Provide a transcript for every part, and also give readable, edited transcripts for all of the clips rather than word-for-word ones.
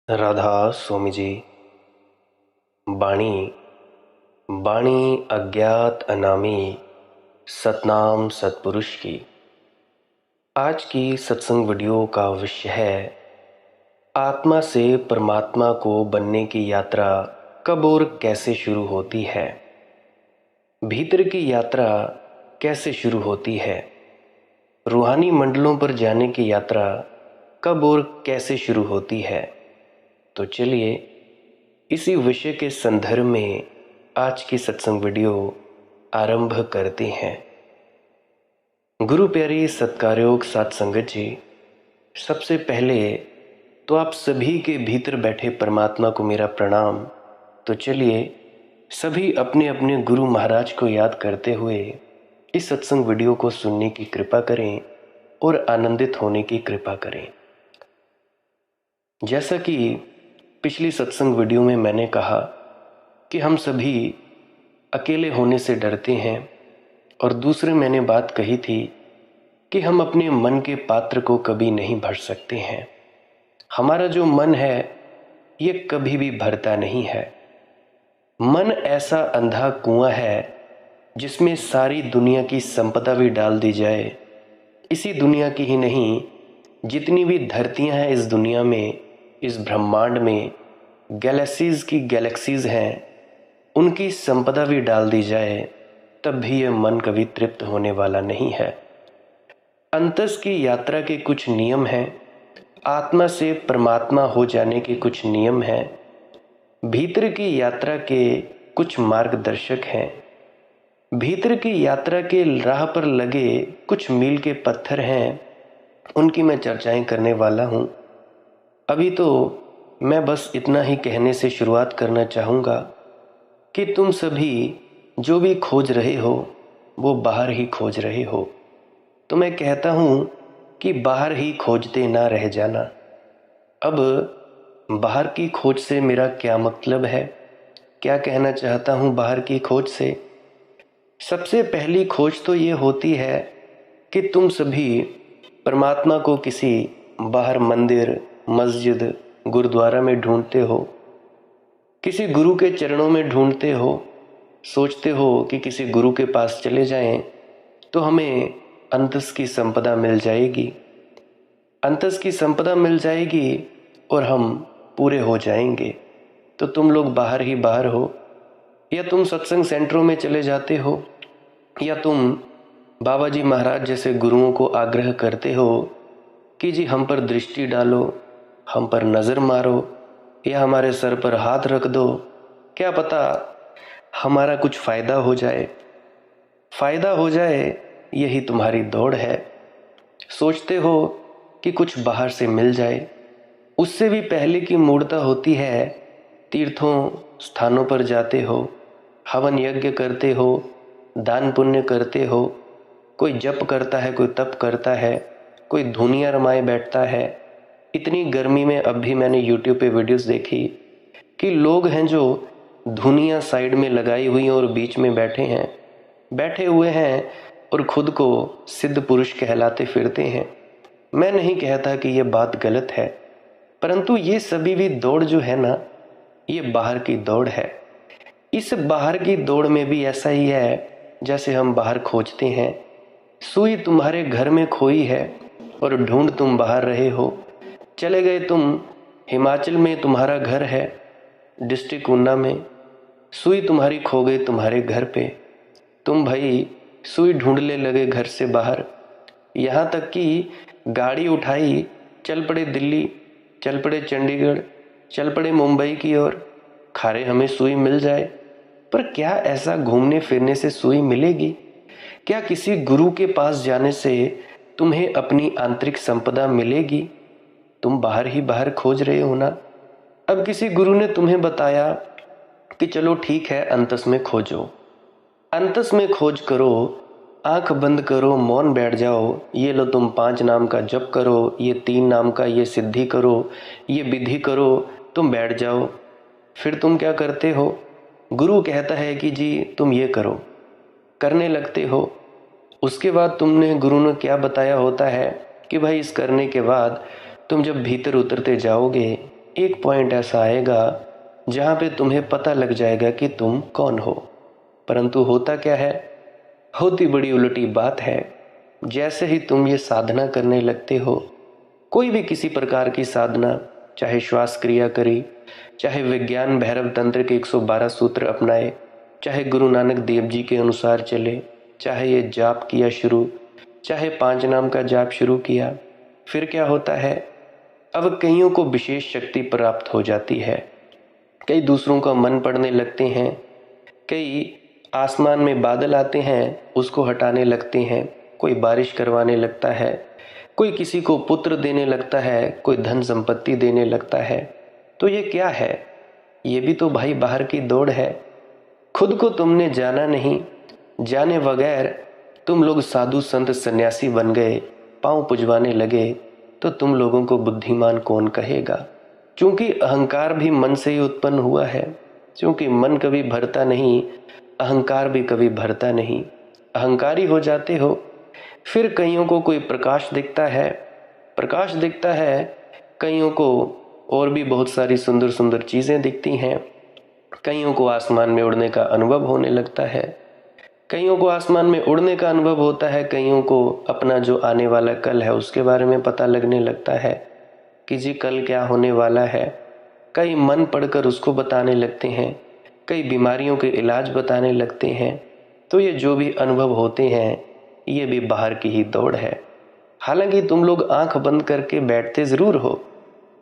राधा स्वामी जी। बाणी बाणी अज्ञात अनामी सतनाम सतपुरुष की। आज की सत्संग वीडियो का विषय है आत्मा से परमात्मा को बनने की यात्रा कब और कैसे शुरू होती है। भीतर की यात्रा कैसे शुरू होती है। रूहानी मंडलों पर जाने की यात्रा कब और कैसे शुरू होती है। तो चलिए इसी विषय के संदर्भ में आज की सत्संग वीडियो आरंभ करते हैं। गुरु प्यारी सत्कारयोग साथ संगत जी, सबसे पहले तो आप सभी के भीतर बैठे परमात्मा को मेरा प्रणाम। तो चलिए सभी अपने अपने गुरु महाराज को याद करते हुए इस सत्संग वीडियो को सुनने की कृपा करें और आनंदित होने की कृपा करें। जैसा कि पिछली सत्संग वीडियो में मैंने कहा कि हम सभी अकेले होने से डरते हैं, और दूसरे मैंने बात कही थी कि हम अपने मन के पात्र को कभी नहीं भर सकते हैं। हमारा जो मन है ये कभी भी भरता नहीं है। मन ऐसा अंधा कुआं है जिसमें सारी दुनिया की संपदा भी डाल दी जाए, इसी दुनिया की ही नहीं, जितनी भी धरतियां हैं इस दुनिया में, इस ब्रह्मांड में गैलेक्सीज की गैलेक्सीज हैं, उनकी संपदा भी डाल दी जाए तब भी यह मन कभी तृप्त होने वाला नहीं है। अंतस की यात्रा के कुछ नियम हैं, आत्मा से परमात्मा हो जाने के कुछ नियम हैं, भीतर की यात्रा के कुछ मार्गदर्शक हैं, भीतर की यात्रा के राह पर लगे कुछ मील के पत्थर हैं, उनकी मैं चर्चाएं करने वाला हूं। अभी तो मैं बस इतना ही कहने से शुरुआत करना चाहूँगा कि तुम सभी जो भी खोज रहे हो वो बाहर ही खोज रहे हो। तो मैं कहता हूँ कि बाहर ही खोजते ना रह जाना। अब बाहर की खोज से मेरा क्या मतलब है, क्या कहना चाहता हूँ बाहर की खोज से। सबसे पहली खोज तो ये होती है कि तुम सभी परमात्मा को किसी बाहर मंदिर, मस्जिद, गुरुद्वारा में ढूंढते हो, किसी गुरु के चरणों में ढूंढते हो, सोचते हो कि किसी गुरु के पास चले जाएं तो हमें अंतस की संपदा मिल जाएगी, अंतस की संपदा मिल जाएगी और हम पूरे हो जाएंगे। तो तुम लोग बाहर ही बाहर हो, या तुम सत्संग सेंटरों में चले जाते हो, या तुम बाबा जी महाराज जैसे गुरुओं को आग्रह करते हो कि जी हम पर दृष्टि डालो, हम पर नज़र मारो, या हमारे सर पर हाथ रख दो, क्या पता हमारा कुछ फ़ायदा हो जाए। फ़ायदा हो जाए यही तुम्हारी दौड़ है। सोचते हो कि कुछ बाहर से मिल जाए। उससे भी पहले की मूर्ता होती है, तीर्थों स्थानों पर जाते हो, हवन यज्ञ करते हो, दान पुण्य करते हो, कोई जप करता है, कोई तप करता है, कोई धुनियाँ रमाए बैठता है। इतनी गर्मी में अब भी मैंने YouTube पे वीडियोस देखी कि लोग हैं जो धुनियाँ साइड में लगाई हुई हैं और बीच में बैठे हुए हैं और खुद को सिद्ध पुरुष कहलाते फिरते हैं। मैं नहीं कहता कि ये बात गलत है, परंतु ये सभी भी दौड़ जो है ना, ये बाहर की दौड़ है। इस बाहर की दौड़ में भी ऐसा ही है जैसे हम बाहर खोजते हैं। सुई तुम्हारे घर में खोई है और ढूंढ तुम बाहर रहे हो। चले गए तुम हिमाचल में, तुम्हारा घर है डिस्ट्रिक्ट ऊना में, सुई तुम्हारी खो गई तुम्हारे घर पे। तुम भाई सुई ढूंढने लगे घर से बाहर, यहाँ तक कि गाड़ी उठाई, चल पड़े दिल्ली, चल पड़े चंडीगढ़, चल पड़े मुंबई की ओर, खारे हमें सुई मिल जाए। पर क्या ऐसा घूमने फिरने से सुई मिलेगी? क्या किसी गुरु के पास जाने से तुम्हें अपनी आंतरिक संपदा मिलेगी? तुम बाहर ही बाहर खोज रहे हो ना। अब किसी गुरु ने तुम्हें बताया कि चलो ठीक है, अंतस में खोजो, अंतस में खोज करो, आंख बंद करो, मौन बैठ जाओ, ये लो तुम 5 नाम का जप करो, ये 3 नाम का ये सिद्धि करो, ये विधि करो, तुम बैठ जाओ। फिर तुम क्या करते हो? गुरु कहता है कि जी तुम ये करो, करने लगते हो। उसके बाद तुमने, गुरु ने क्या बताया होता है कि भाई इस करने के बाद तुम जब भीतर उतरते जाओगे एक पॉइंट ऐसा आएगा जहाँ पे तुम्हें पता लग जाएगा कि तुम कौन हो। परंतु होता क्या है, होती बड़ी उल्टी बात है। जैसे ही तुम ये साधना करने लगते हो, कोई भी किसी प्रकार की साधना, चाहे श्वास क्रिया करी, चाहे विज्ञान भैरव तंत्र के 112 सूत्र अपनाए, चाहे गुरु नानक देव जी के अनुसार चले, चाहे ये जाप किया शुरू, चाहे 5 नाम का जाप शुरू किया, फिर क्या होता है, अब कईयों को विशेष शक्ति प्राप्त हो जाती है। कई दूसरों का मन पढ़ने लगते हैं, कई आसमान में बादल आते हैं उसको हटाने लगते हैं, कोई बारिश करवाने लगता है, कोई किसी को पुत्र देने लगता है, कोई धन संपत्ति देने लगता है। तो ये क्या है, ये भी तो भाई बाहर की दौड़ है। खुद को तुमने जाना नहीं, जाने बगैर तुम लोग साधु संत सन्यासी बन गए, पांव पुजवाने लगे, तो तुम लोगों को बुद्धिमान कौन कहेगा। क्योंकि अहंकार भी मन से ही उत्पन्न हुआ है। क्योंकि मन कभी भरता नहीं, अहंकार भी कभी भरता नहीं। अहंकारी हो जाते हो, फिर कईयों को कोई प्रकाश दिखता है, प्रकाश दिखता है, कईयों को और भी बहुत सारी सुंदर सुंदर चीज़ें दिखती हैं। कईयों को आसमान में उड़ने का अनुभव होने लगता है, कईयों को आसमान में उड़ने का अनुभव होता है, कईयों को अपना जो आने वाला कल है उसके बारे में पता लगने लगता है कि जी कल क्या होने वाला है। कई मन पढ़कर उसको बताने लगते हैं, कई बीमारियों के इलाज बताने लगते हैं। तो ये जो भी अनुभव होते हैं ये भी बाहर की ही दौड़ है। हालांकि तुम लोग आंख बंद करके बैठते ज़रूर हो,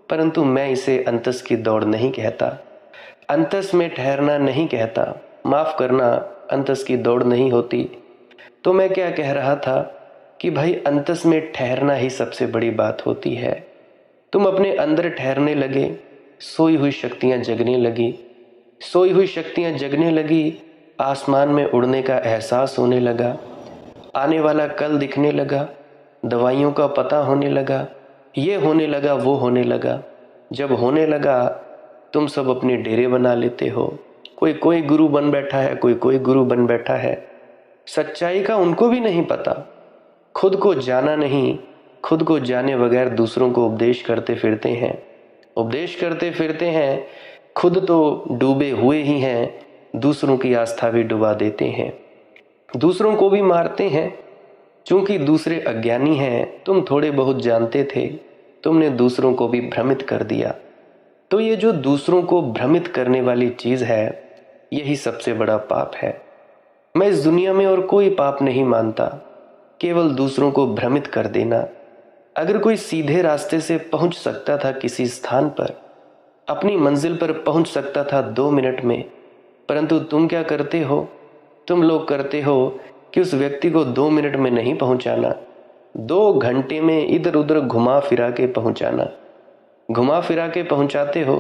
परंतु मैं इसे अंतस की दौड़ नहीं कहता, अंतस में ठहरना नहीं कहता। माफ़ करना, अंतस की दौड़ नहीं होती। तो मैं क्या कह रहा था कि भाई अंतस में ठहरना ही सबसे बड़ी बात होती है। तुम अपने अंदर ठहरने लगे, सोई हुई शक्तियाँ जगने लगी, सोई हुई शक्तियाँ जगने लगी, आसमान में उड़ने का एहसास होने लगा, आने वाला कल दिखने लगा, दवाइयों का पता होने लगा, ये होने लगा, वो होने लगा। जब होने लगा तुम सब अपने डेरे बना लेते हो, कोई कोई गुरु बन बैठा है, कोई कोई गुरु बन बैठा है। सच्चाई का उनको भी नहीं पता, खुद को जाना नहीं, खुद को जाने बगैर दूसरों को उपदेश करते फिरते हैं, उपदेश करते फिरते हैं, खुद तो डूबे हुए ही हैं, दूसरों की आस्था भी डुबा देते हैं, दूसरों को भी मारते हैं। क्योंकि दूसरे अज्ञानी हैं, तुम थोड़े बहुत जानते थे, तुमने दूसरों को भी भ्रमित कर दिया। तो ये जो दूसरों को भ्रमित करने वाली चीज़ है, यही सबसे बड़ा पाप है। मैं इस दुनिया में और कोई पाप नहीं मानता, केवल दूसरों को भ्रमित कर देना। अगर कोई सीधे रास्ते से पहुंच सकता था किसी स्थान पर, अपनी मंजिल पर पहुंच सकता था 2 मिनट में, परंतु तुम क्या करते हो, तुम लोग करते हो कि उस व्यक्ति को 2 मिनट में नहीं पहुंचाना, 2 घंटे में इधर उधर घुमा फिरा के पहुंचाना। घुमा फिरा के पहुंचाते हो,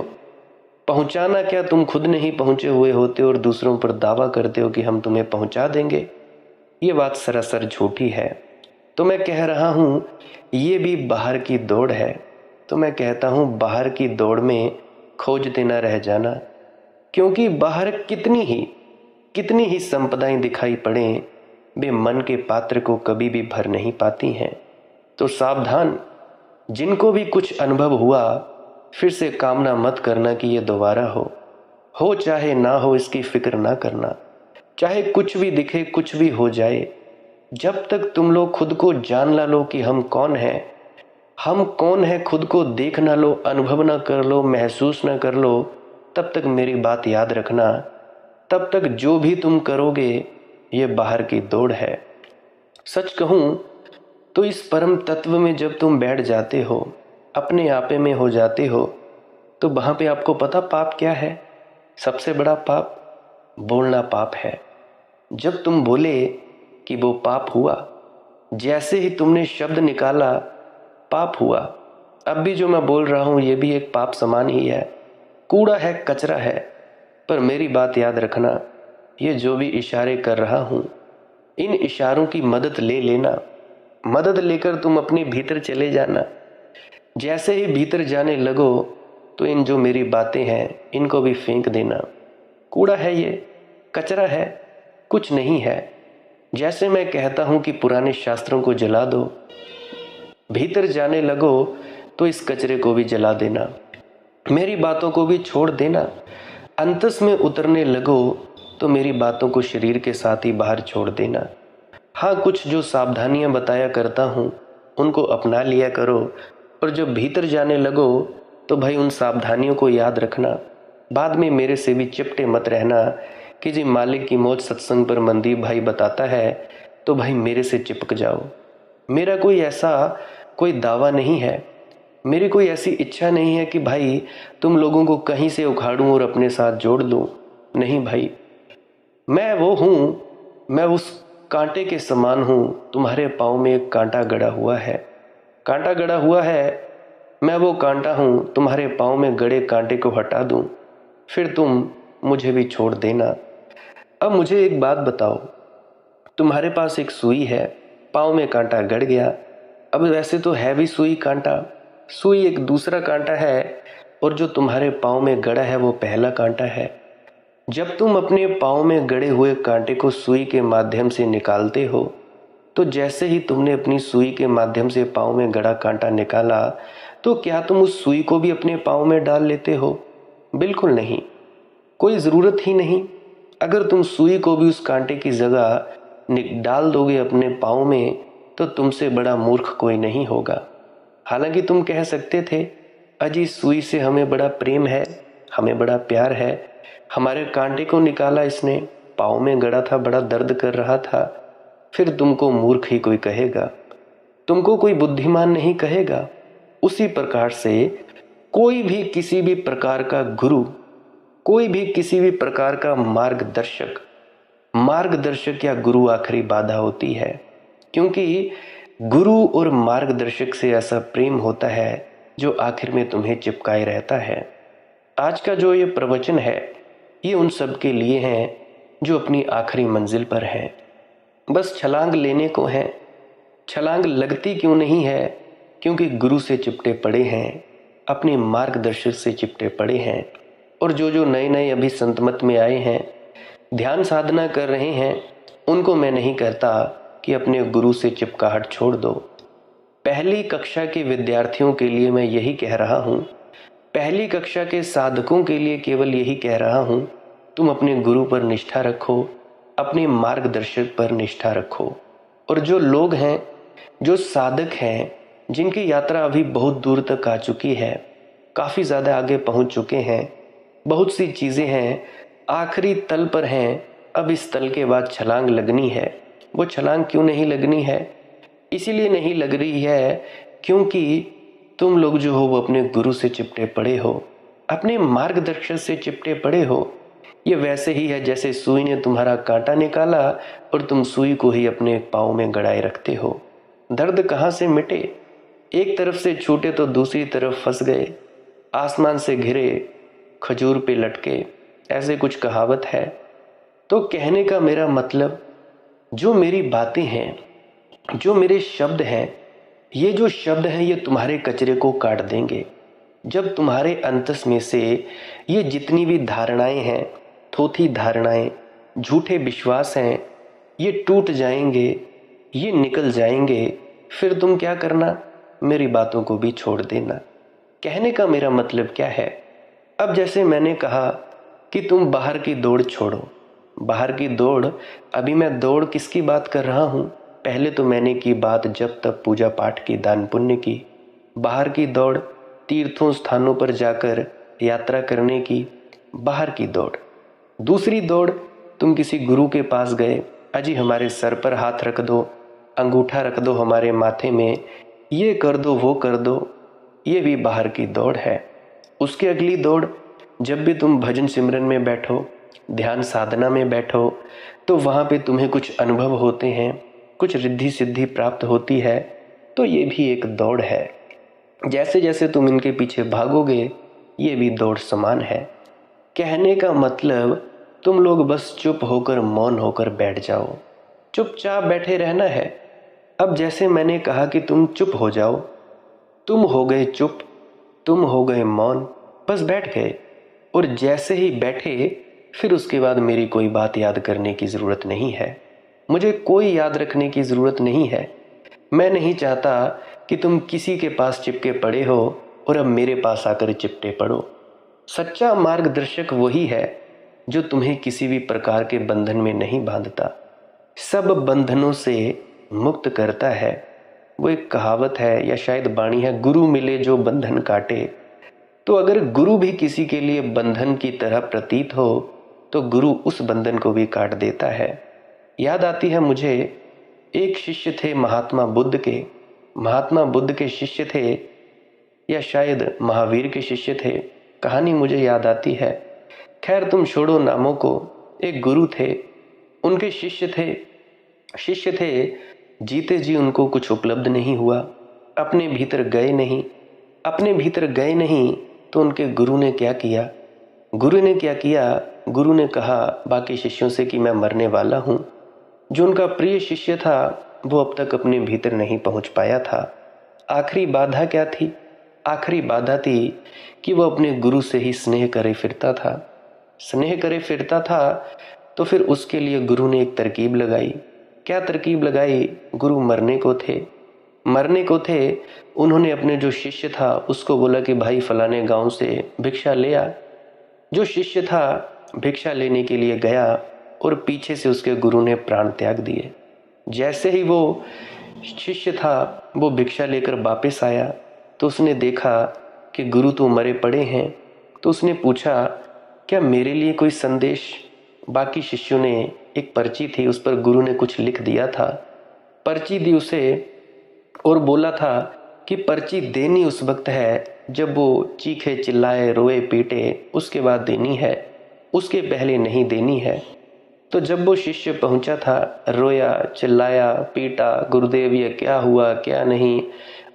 पहुंचाना क्या तुम खुद नहीं पहुंचे हुए होते और दूसरों पर दावा करते हो कि हम तुम्हें पहुंचा देंगे। ये बात सरासर झूठी है। तो मैं कह रहा हूँ ये भी बाहर की दौड़ है। तो मैं कहता हूँ बाहर की दौड़ में खोजते न रह जाना, क्योंकि बाहर कितनी ही संपदाएं दिखाई पड़ें, वे मन के पात्र को कभी भी भर नहीं पाती हैं। तो सावधान, जिनको भी कुछ अनुभव हुआ, फिर से कामना मत करना कि ये दोबारा हो चाहे ना हो, इसकी फिक्र ना करना। चाहे कुछ भी दिखे, कुछ भी हो जाए, जब तक तुम लोग खुद को जान ला लो कि हम कौन हैं, खुद को देख ना लो, अनुभव ना कर लो, महसूस ना कर लो, तब तक मेरी बात याद रखना, तब तक जो भी तुम करोगे ये बाहर की दौड़ है। सच कहूँ तो इस परम तत्व में जब तुम बैठ जाते हो, अपने आपे में हो जाते हो, तो वहाँ पे आपको पता पाप क्या है। सबसे बड़ा पाप बोलना पाप है। जब तुम बोले कि वो पाप हुआ, जैसे ही तुमने शब्द निकाला पाप हुआ। अब भी जो मैं बोल रहा हूँ ये भी एक पाप समान ही है, कूड़ा है, कचरा है। पर मेरी बात याद रखना, ये जो भी इशारे कर रहा हूँ, इन इशारों की मदद ले लेना, मदद लेकर तुम अपने भीतर चले जाना। जैसे ही भीतर जाने लगो तो इन जो मेरी बातें हैं इनको भी फेंक देना। कूड़ा है, ये कचरा है, कुछ नहीं है। जैसे मैं कहता हूँ कि पुराने शास्त्रों को जला दो, भीतर जाने लगो तो इस कचरे को भी जला देना। मेरी बातों को भी छोड़ देना। अंतस में उतरने लगो तो मेरी बातों को शरीर के साथ ही बाहर छोड़ देना। हाँ, कुछ जो सावधानियां बताया करता हूँ उनको अपना लिया करो, और जब भीतर जाने लगो तो भाई उन सावधानियों को याद रखना। बाद में मेरे से भी चिपटे मत रहना कि जी मालिक की मौज सत्संग पर मनदीप भाई बताता है तो भाई मेरे से चिपक जाओ। मेरा कोई दावा नहीं है, मेरी कोई ऐसी इच्छा नहीं है कि भाई तुम लोगों को कहीं से उखाड़ूं और अपने साथ जोड़ लूं। नहीं भाई, मैं वो हूँ, मैं उस कांटे के समान हूँ। तुम्हारे पाँव में एक कांटा गड़ा हुआ है, कांटा गड़ा हुआ है, मैं वो कांटा हूँ। तुम्हारे पाँव में गड़े कांटे को हटा दूँ, फिर तुम मुझे भी छोड़ देना। अब मुझे एक बात बताओ, तुम्हारे पास एक सुई है, पाँव में कांटा गड़ गया। अब वैसे तो है भी सुई कांटा, सुई एक दूसरा कांटा है, और जो तुम्हारे पाँव में गड़ा है वो पहला कांटा है। जब तुम अपने पाँव में गड़े हुए कांटे को सुई के माध्यम से निकालते हो, तो जैसे ही तुमने अपनी सुई के माध्यम से पाँव में गड़ा कांटा निकाला, तो क्या तुम उस सुई को भी अपने पाँव में डाल लेते हो? बिल्कुल नहीं, कोई ज़रूरत ही नहीं। अगर तुम सुई को भी उस कांटे की जगह डाल दोगे अपने पाँव में, तो तुमसे बड़ा मूर्ख कोई नहीं होगा। हालांकि तुम कह सकते थे, अजी सुई से हमें बड़ा प्रेम है, हमें बड़ा प्यार है, हमारे कांटे को निकाला इसने, पाँव में गड़ा था, बड़ा दर्द कर रहा था। फिर तुमको मूर्ख ही कोई कहेगा, तुमको कोई बुद्धिमान नहीं कहेगा। उसी प्रकार से कोई भी किसी भी प्रकार का गुरु, कोई भी किसी भी प्रकार का मार्गदर्शक या गुरु आखिरी बाधा होती है, क्योंकि गुरु और मार्गदर्शक से ऐसा प्रेम होता है जो आखिर में तुम्हें चिपकाए रहता है। आज का जो ये प्रवचन है ये उन सब के लिए हैं जो अपनी आखिरी मंजिल पर हैं, बस छलांग लेने को है। छलांग लगती क्यों नहीं है? क्योंकि गुरु से चिपटे पड़े हैं, अपने मार्गदर्शक से चिपटे पड़े हैं। और जो नए नए अभी संतमत में आए हैं, ध्यान साधना कर रहे हैं, उनको मैं नहीं कहता कि अपने गुरु से चिपकाहट छोड़ दो। पहली कक्षा के विद्यार्थियों के लिए मैं यही कह रहा हूँ, पहली कक्षा के साधकों के लिए केवल यही कह रहा हूँ, तुम अपने गुरु पर निष्ठा रखो, अपने मार्गदर्शक पर निष्ठा रखो। और जो लोग हैं, जो साधक हैं, जिनकी यात्रा अभी बहुत दूर तक आ चुकी है, काफ़ी ज़्यादा आगे पहुँच चुके हैं, बहुत सी चीज़ें हैं, आखिरी तल पर हैं, अब इस तल के बाद छलांग लगनी है। वो छलांग क्यों नहीं लगनी है? इसीलिए नहीं लग रही है क्योंकि तुम लोग जो हो वो अपने गुरु से चिपटे पड़े हो, अपने मार्गदर्शक से चिपटे पड़े हो। ये वैसे ही है जैसे सुई ने तुम्हारा कांटा निकाला और तुम सुई को ही अपने पाँव में गड़ाए रखते हो। दर्द कहाँ से मिटे? एक तरफ से छूटे तो दूसरी तरफ फंस गए, आसमान से घिरे खजूर पे लटके, ऐसे कुछ कहावत है। तो कहने का मेरा मतलब, जो मेरी बातें हैं, जो मेरे शब्द हैं, ये जो शब्द हैं ये तुम्हारे कचरे को काट देंगे। जब तुम्हारे अंतस में से ये जितनी भी धारणाएं हैं, थोथी धारणाएं, झूठे विश्वास हैं, ये टूट जाएंगे, ये निकल जाएंगे, फिर तुम क्या करना? मेरी बातों को भी छोड़ देना। कहने का मेरा मतलब क्या है? अब जैसे मैंने कहा कि तुम बाहर की दौड़ छोड़ो, बाहर की दौड़, अभी मैं दौड़ किसकी बात कर रहा हूँ? पहले तो मैंने की बात जब तक पूजा पाठ की, दान पुण्य की। बाहर की दौड़, तीर्थों स्थानों पर जाकर यात्रा करने की, बाहर की दौड़। दूसरी दौड़, तुम किसी गुरु के पास गए, अजी हमारे सर पर हाथ रख दो, अंगूठा रख दो हमारे माथे में, ये कर दो वो कर दो, ये भी बाहर की दौड़ है। उसकी अगली दौड़, जब भी तुम भजन सिमरन में बैठो, ध्यान साधना में बैठो, तो वहाँ पे तुम्हें कुछ अनुभव होते हैं, कुछ रिद्धि सिद्धि प्राप्त होती है, तो ये भी एक दौड़ है। जैसे जैसे तुम इनके पीछे भागोगे, ये भी दौड़ समान है। कहने का मतलब, तुम लोग बस चुप होकर, मौन होकर बैठ जाओ, चुपचाप बैठे रहना है। अब जैसे मैंने कहा कि तुम चुप हो जाओ, तुम हो गए चुप, तुम हो गए मौन, बस बैठ गए। और जैसे ही बैठे, फिर उसके बाद मेरी कोई बात याद करने की ज़रूरत नहीं है, मुझे कोई याद रखने की ज़रूरत नहीं है। मैं नहीं चाहता कि तुम किसी के पास चिपके पड़े हो और अब मेरे पास आकर चिपटे पड़ो। सच्चा मार्गदर्शक वही है जो तुम्हें किसी भी प्रकार के बंधन में नहीं बांधता, सब बंधनों से मुक्त करता है। वो एक कहावत है या शायद वाणी है, गुरु मिले जो बंधन काटे। तो अगर गुरु भी किसी के लिए बंधन की तरह प्रतीत हो तो गुरु उस बंधन को भी काट देता है। याद आती है मुझे, एक शिष्य थे महात्मा बुद्ध के शिष्य थे या शायद महावीर के शिष्य थे, कहानी मुझे याद आती है। खैर तुम छोड़ो नामों को। एक गुरु थे, उनके शिष्य थे, जीते जी उनको कुछ उपलब्ध नहीं हुआ, अपने भीतर गए नहीं तो उनके गुरु ने क्या किया? गुरु ने कहा बाकी शिष्यों से कि मैं मरने वाला हूँ। जो उनका प्रिय शिष्य था वो अब तक अपने भीतर नहीं पहुँच पाया था। आखिरी बाधा क्या थी? आखिरी बाधा थी कि वो अपने गुरु से ही स्नेह करे फिरता था। तो फिर उसके लिए गुरु ने एक तरकीब लगाई। क्या तरकीब लगाई? गुरु मरने को थे। उन्होंने अपने जो शिष्य था उसको बोला कि भाई फलाने गांव से भिक्षा ले आ। जो शिष्य था भिक्षा लेने के लिए गया और पीछे से उसके गुरु ने प्राण त्याग दिए। जैसे ही वो शिष्य था वो भिक्षा लेकर वापस आया तो उसने देखा कि गुरु तो मरे पड़े हैं। तो उसने पूछा क्या मेरे लिए कोई संदेश? बाकी शिष्यों ने एक पर्ची थी, उस पर गुरु ने कुछ लिख दिया था। पर्ची दी उसे और बोला था कि पर्ची देनी उस वक्त है जब वो चीखे चिल्लाए रोए पीटे, उसके बाद देनी है, उसके पहले नहीं देनी है। तो जब वो शिष्य पहुंचा था, रोया चिल्लाया पीटा, गुरुदेव ये क्या हुआ क्या नहीं,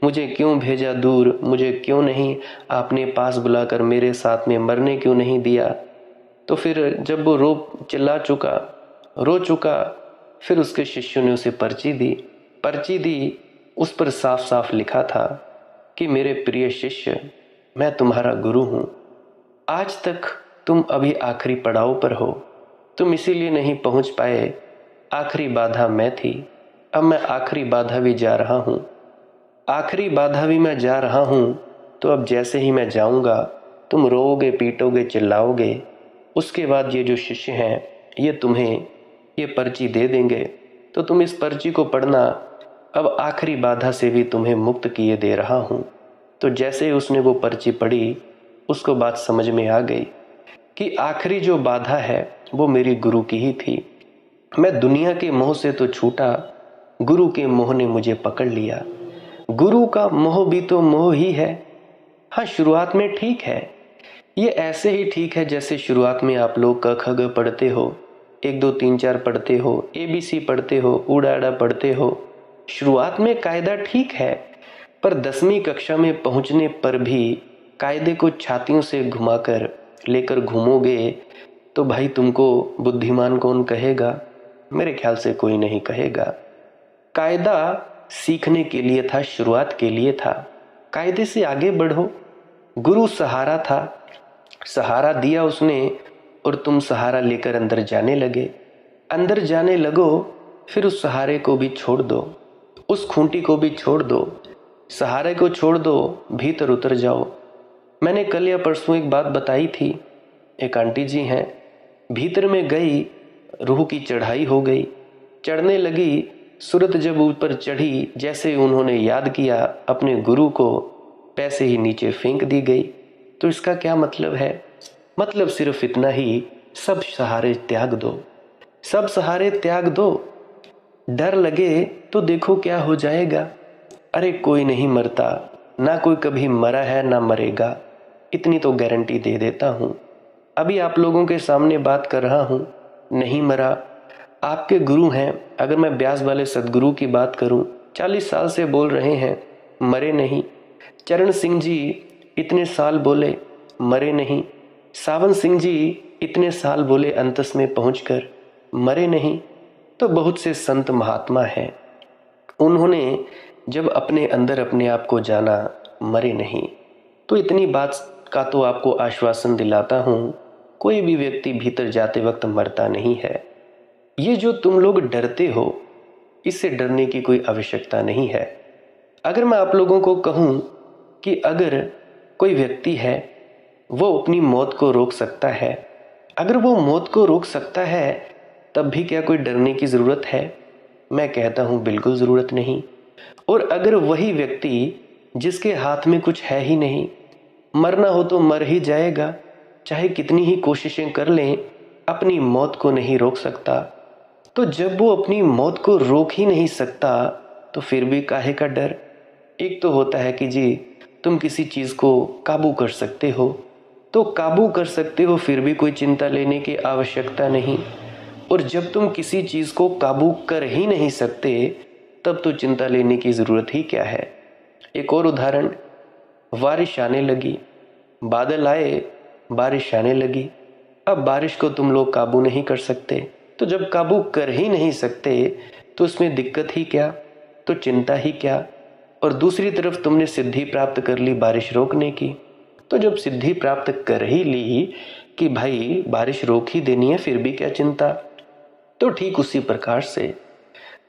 मुझे क्यों भेजा दूर, मुझे क्यों नहीं आपने पास बुलाकर मेरे साथ में मरने क्यों नहीं दिया। तो फिर जब वो रो चुका फिर उसके शिष्यों ने उसे पर्ची दी। उस पर साफ साफ लिखा था कि मेरे प्रिय शिष्य, मैं तुम्हारा गुरु हूँ। आज तक तुम अभी आखिरी पड़ाव पर हो, तुम इसीलिए नहीं पहुँच पाए। आखिरी बाधा मैं थी, अब मैं आखिरी बाधा भी जा रहा हूँ। तो अब जैसे ही मैं जाऊँगा तुम रोओगे पीटोगे चिल्लाओगे। उसके बाद ये जो शिष्य हैं ये तुम्हें ये पर्ची दे देंगे, तो तुम इस पर्ची को पढ़ना। अब आखिरी बाधा से भी तुम्हें मुक्त किए दे रहा हूँ। तो जैसे ही उसने वो पर्ची पढ़ी उसको बात समझ में आ गई कि आखिरी जो बाधा है वो मेरी गुरु की ही थी। मैं दुनिया के मोह से तो छूटा, गुरु के मोह ने मुझे पकड़ लिया। गुरु का मोह भी तो मोह ही है। हाँ, शुरुआत में ठीक है, ये ऐसे ही ठीक है जैसे शुरुआत में आप लोग क ख ग पढ़ते हो, 1 2 3 4 पढ़ते हो, ABC पढ़ते हो, ऊड़ा आड़ा पढ़ते हो। शुरुआत में कायदा ठीक है, पर 10वीं कक्षा में पहुंचने पर भी कायदे को छातियों से घुमाकर लेकर घूमोगे तो भाई तुमको बुद्धिमान कौन कहेगा? मेरे ख्याल से कोई नहीं कहेगा। कायदा सीखने के लिए था, शुरुआत के लिए था। कायदे से आगे बढ़ो। गुरु सहारा था, सहारा दिया उसने और तुम सहारा लेकर अंदर जाने लगो। फिर उस सहारे को भी छोड़ दो, उस खूंटी को भी छोड़ दो, सहारे को छोड़ दो, भीतर उतर जाओ। मैंने कल या परसों एक बात बताई थी। एक आंटी जी हैं, भीतर में गई, रूह की चढ़ाई हो गई, चढ़ने लगी। सूरत जब ऊपर चढ़ी, जैसे उन्होंने याद किया अपने गुरु को, पैसे ही नीचे फेंक दी गई। तो इसका क्या मतलब है? मतलब सिर्फ इतना ही, सब सहारे त्याग दो। डर लगे तो देखो क्या हो जाएगा। अरे कोई नहीं मरता, ना कोई कभी मरा है ना मरेगा, इतनी तो गारंटी दे देता हूँ। अभी आप लोगों के सामने बात कर रहा हूँ, नहीं मरा। आपके गुरु हैं, अगर मैं ब्यास वाले सदगुरु की बात करूँ, 40 साल से बोल रहे हैं, मरे नहीं। चरण सिंह जी इतने साल बोले, मरे नहीं। सावन सिंह जी इतने साल बोले, अंतस में पहुंचकर मरे नहीं। तो बहुत से संत महात्मा हैं, उन्होंने जब अपने अंदर अपने आप को जाना, मरे नहीं। तो इतनी बात का तो आपको आश्वासन दिलाता हूँ, कोई भी व्यक्ति भीतर जाते वक्त मरता नहीं है। ये जो तुम लोग डरते हो, इससे डरने की कोई आवश्यकता नहीं है। अगर मैं आप लोगों को कहूँ कि अगर कोई व्यक्ति है, वो अपनी मौत को रोक सकता है। अगर वो मौत को रोक सकता है तब भी क्या कोई डरने की ज़रूरत है? मैं कहता हूँ बिल्कुल ज़रूरत नहीं। और अगर वही व्यक्ति जिसके हाथ में कुछ है ही नहीं, मरना हो तो मर ही जाएगा, चाहे कितनी ही कोशिशें कर लें, अपनी मौत को नहीं रोक सकता, तो जब वो अपनी मौत को रोक ही नहीं सकता तो फिर भी काहे का डर? एक तो होता है कि जी तुम किसी चीज़ को काबू कर सकते हो, तो काबू कर सकते हो, फिर भी कोई चिंता लेने की आवश्यकता नहीं। और जब तुम किसी चीज़ को काबू कर ही नहीं सकते तब तो चिंता लेने की ज़रूरत ही क्या है। एक और उदाहरण, बारिश आने लगी, बादल आए, बारिश आने लगी। अब बारिश को तुम लोग काबू नहीं कर सकते, तो जब काबू कर ही नहीं सकते तो उसमें दिक्कत ही क्या, तो चिंता ही क्या। और दूसरी तरफ तुमने सिद्धि प्राप्त कर ली बारिश रोकने की, तो जब सिद्धि प्राप्त कर ही ली कि भाई बारिश रोक ही देनी है, फिर भी क्या चिंता। तो ठीक उसी प्रकार से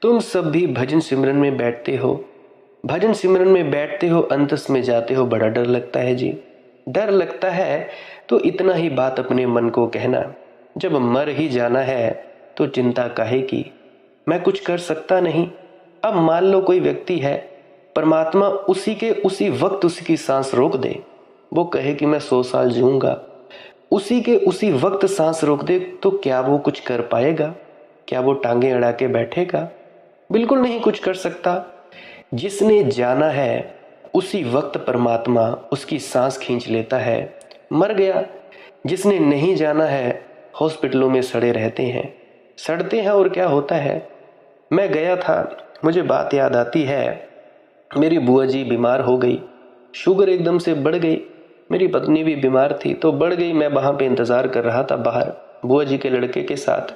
तुम सब भी भजन सिमरन में बैठते हो, भजन सिमरन में बैठते हो, अंतस में जाते हो, बड़ा डर लगता है जी। डर लगता है तो इतना ही बात अपने मन को कहना, जब मर ही जाना है तो चिंता काहे की, मैं कुछ कर सकता नहीं। अब मान लो कोई व्यक्ति है, परमात्मा उसी के उसी वक्त उसकी सांस रोक दे, वो कहे कि मैं 100 साल जीऊंगा, उसी के उसी वक्त सांस रोक दे, तो क्या वो कुछ कर पाएगा? क्या वो टांगे अड़ा के बैठेगा? बिल्कुल नहीं कुछ कर सकता। जिसने जाना है उसी वक्त परमात्मा उसकी सांस खींच लेता है, मर गया। जिसने नहीं जाना है हॉस्पिटलों में सड़े रहते हैं, सड़ते हैं, और क्या होता है। मैं गया था, मुझे बात याद आती है, मेरी बुआ जी बीमार हो गई, शुगर एकदम से बढ़ गई, मेरी पत्नी भी बीमार थी तो बढ़ गई। मैं वहाँ पे इंतज़ार कर रहा था बाहर बुआ जी के लड़के के साथ,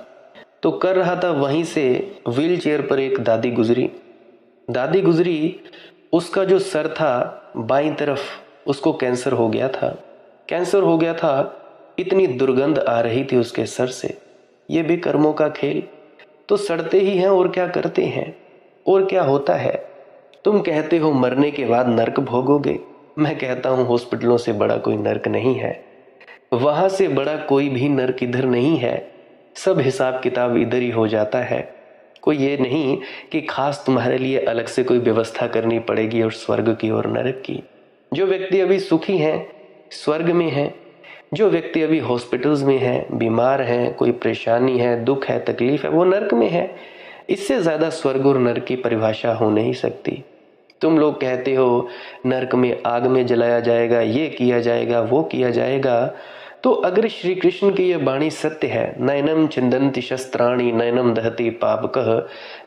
तो कर रहा था, वहीं से व्हील चेयर पर एक दादी गुजरी। दादी गुजरी, उसका जो सर था बाईं तरफ, उसको कैंसर हो गया था, कैंसर हो गया था, इतनी दुर्गंध आ रही थी उसके सर से। ये भी कर्मों का खेल, तो सड़ते ही हैं और क्या करते हैं। और क्या होता है, तुम कहते हो मरने के बाद नरक भोगोगे, मैं कहता हूँ हॉस्पिटलों से बड़ा कोई नरक नहीं है, वहां से बड़ा कोई भी नरक इधर नहीं है। सब हिसाब किताब इधर ही हो जाता है। कोई ये नहीं कि खास तुम्हारे लिए अलग से कोई व्यवस्था करनी पड़ेगी और स्वर्ग की और नरक की। जो व्यक्ति अभी सुखी हैं स्वर्ग में हैं, जो व्यक्ति अभी हॉस्पिटल्स में हैं, बीमार हैं, कोई परेशानी है, दुख है, तकलीफ है, वो नरक में है। इससे ज़्यादा स्वर्ग और नरक की परिभाषा हो नहीं सकती। तुम लोग कहते हो नरक में आग में जलाया जाएगा, ये किया जाएगा, वो किया जाएगा, तो अगर श्री कृष्ण की यह वाणी सत्य है, नयनम छिंदन्ति शस्त्राणि नयनम दहति पापकः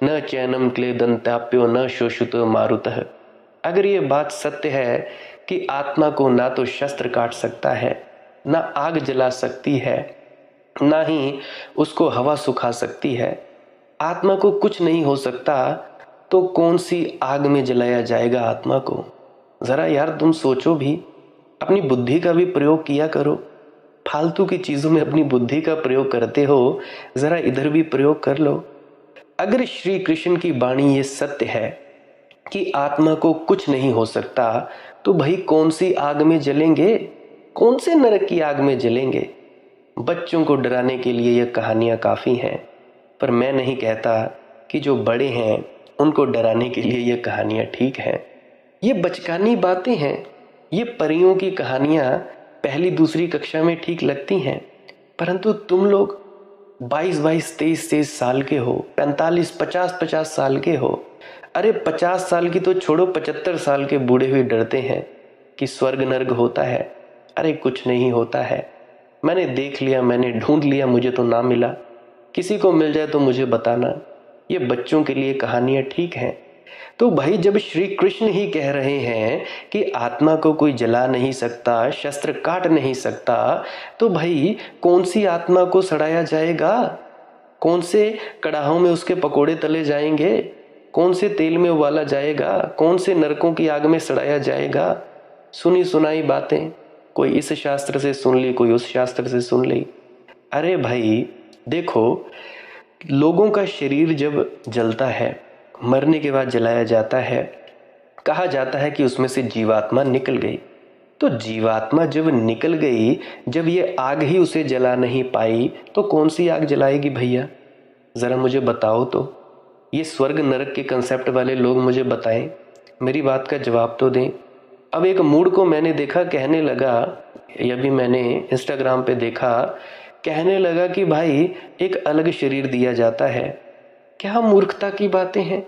न चैनम क्लेदन्त्याप्यो न शोषितो मारुतः, अगर ये बात सत्य है कि आत्मा को ना तो शस्त्र काट सकता है, ना आग जला सकती है, ना ही उसको हवा सुखा सकती है, आत्मा को कुछ नहीं हो सकता, तो कौन सी आग में जलाया जाएगा आत्मा को? जरा यार तुम सोचो भी, अपनी बुद्धि का भी प्रयोग किया करो। फालतू की चीजों में अपनी बुद्धि का प्रयोग करते हो, जरा इधर भी प्रयोग कर लो। अगर श्री कृष्ण की वाणी ये सत्य है कि आत्मा को कुछ नहीं हो सकता, तो भाई कौन सी आग में जलेंगे, कौन से नरक की आग में जलेंगे? बच्चों को डराने के लिए ये कहानियां काफी हैं, पर मैं नहीं कहता कि जो बड़े हैं उनको डराने के लिए ये कहानियां ठीक हैं। ये बचकानी बातें हैं, ये परियों की कहानियां पहली दूसरी कक्षा में ठीक लगती हैं, परंतु तुम लोग 22-22, 23-23 साल के हो, 45, 50-50 साल के हो। अरे 50 साल की तो छोड़ो, 75 साल के बूढ़े हुए डरते हैं कि स्वर्ग नर्क होता है। अरे कुछ नहीं होता है, मैंने देख लिया, मैंने ढूंढ लिया, मुझे तो ना मिला, किसी को मिल जाए तो मुझे बताना। ये बच्चों के लिए कहानियां ठीक हैं। तो भाई जब श्री कृष्ण ही कह रहे हैं कि आत्मा को कोई जला नहीं सकता, शस्त्र काट नहीं सकता, तो भाई कौन सी आत्मा को सड़ाया जाएगा? कौन से कड़ाहों में उसके पकोड़े तले जाएंगे? कौन से तेल में उबाला जाएगा? कौन से नरकों की आग में सड़ाया जाएगा? सुनी सुनाई बातें, कोई इस शास्त्र से सुन ली, कोई उस शास्त्र से सुन ली। अरे भाई देखो, लोगों का शरीर जब जलता है, मरने के बाद जलाया जाता है, कहा जाता है कि उसमें से जीवात्मा निकल गई। तो जीवात्मा जब निकल गई, जब ये आग ही उसे जला नहीं पाई, तो कौन सी आग जलाएगी भैया? जरा मुझे बताओ तो। ये स्वर्ग नरक के कंसेप्ट वाले लोग मुझे बताएं, मेरी बात का जवाब तो दें। अब एक मूड को मैंने देखा कहने लगा, यह भी मैंने इंस्टाग्राम पे देखा, कहने लगा कि भाई एक अलग शरीर दिया जाता है। क्या मूर्खता की बातें हैं?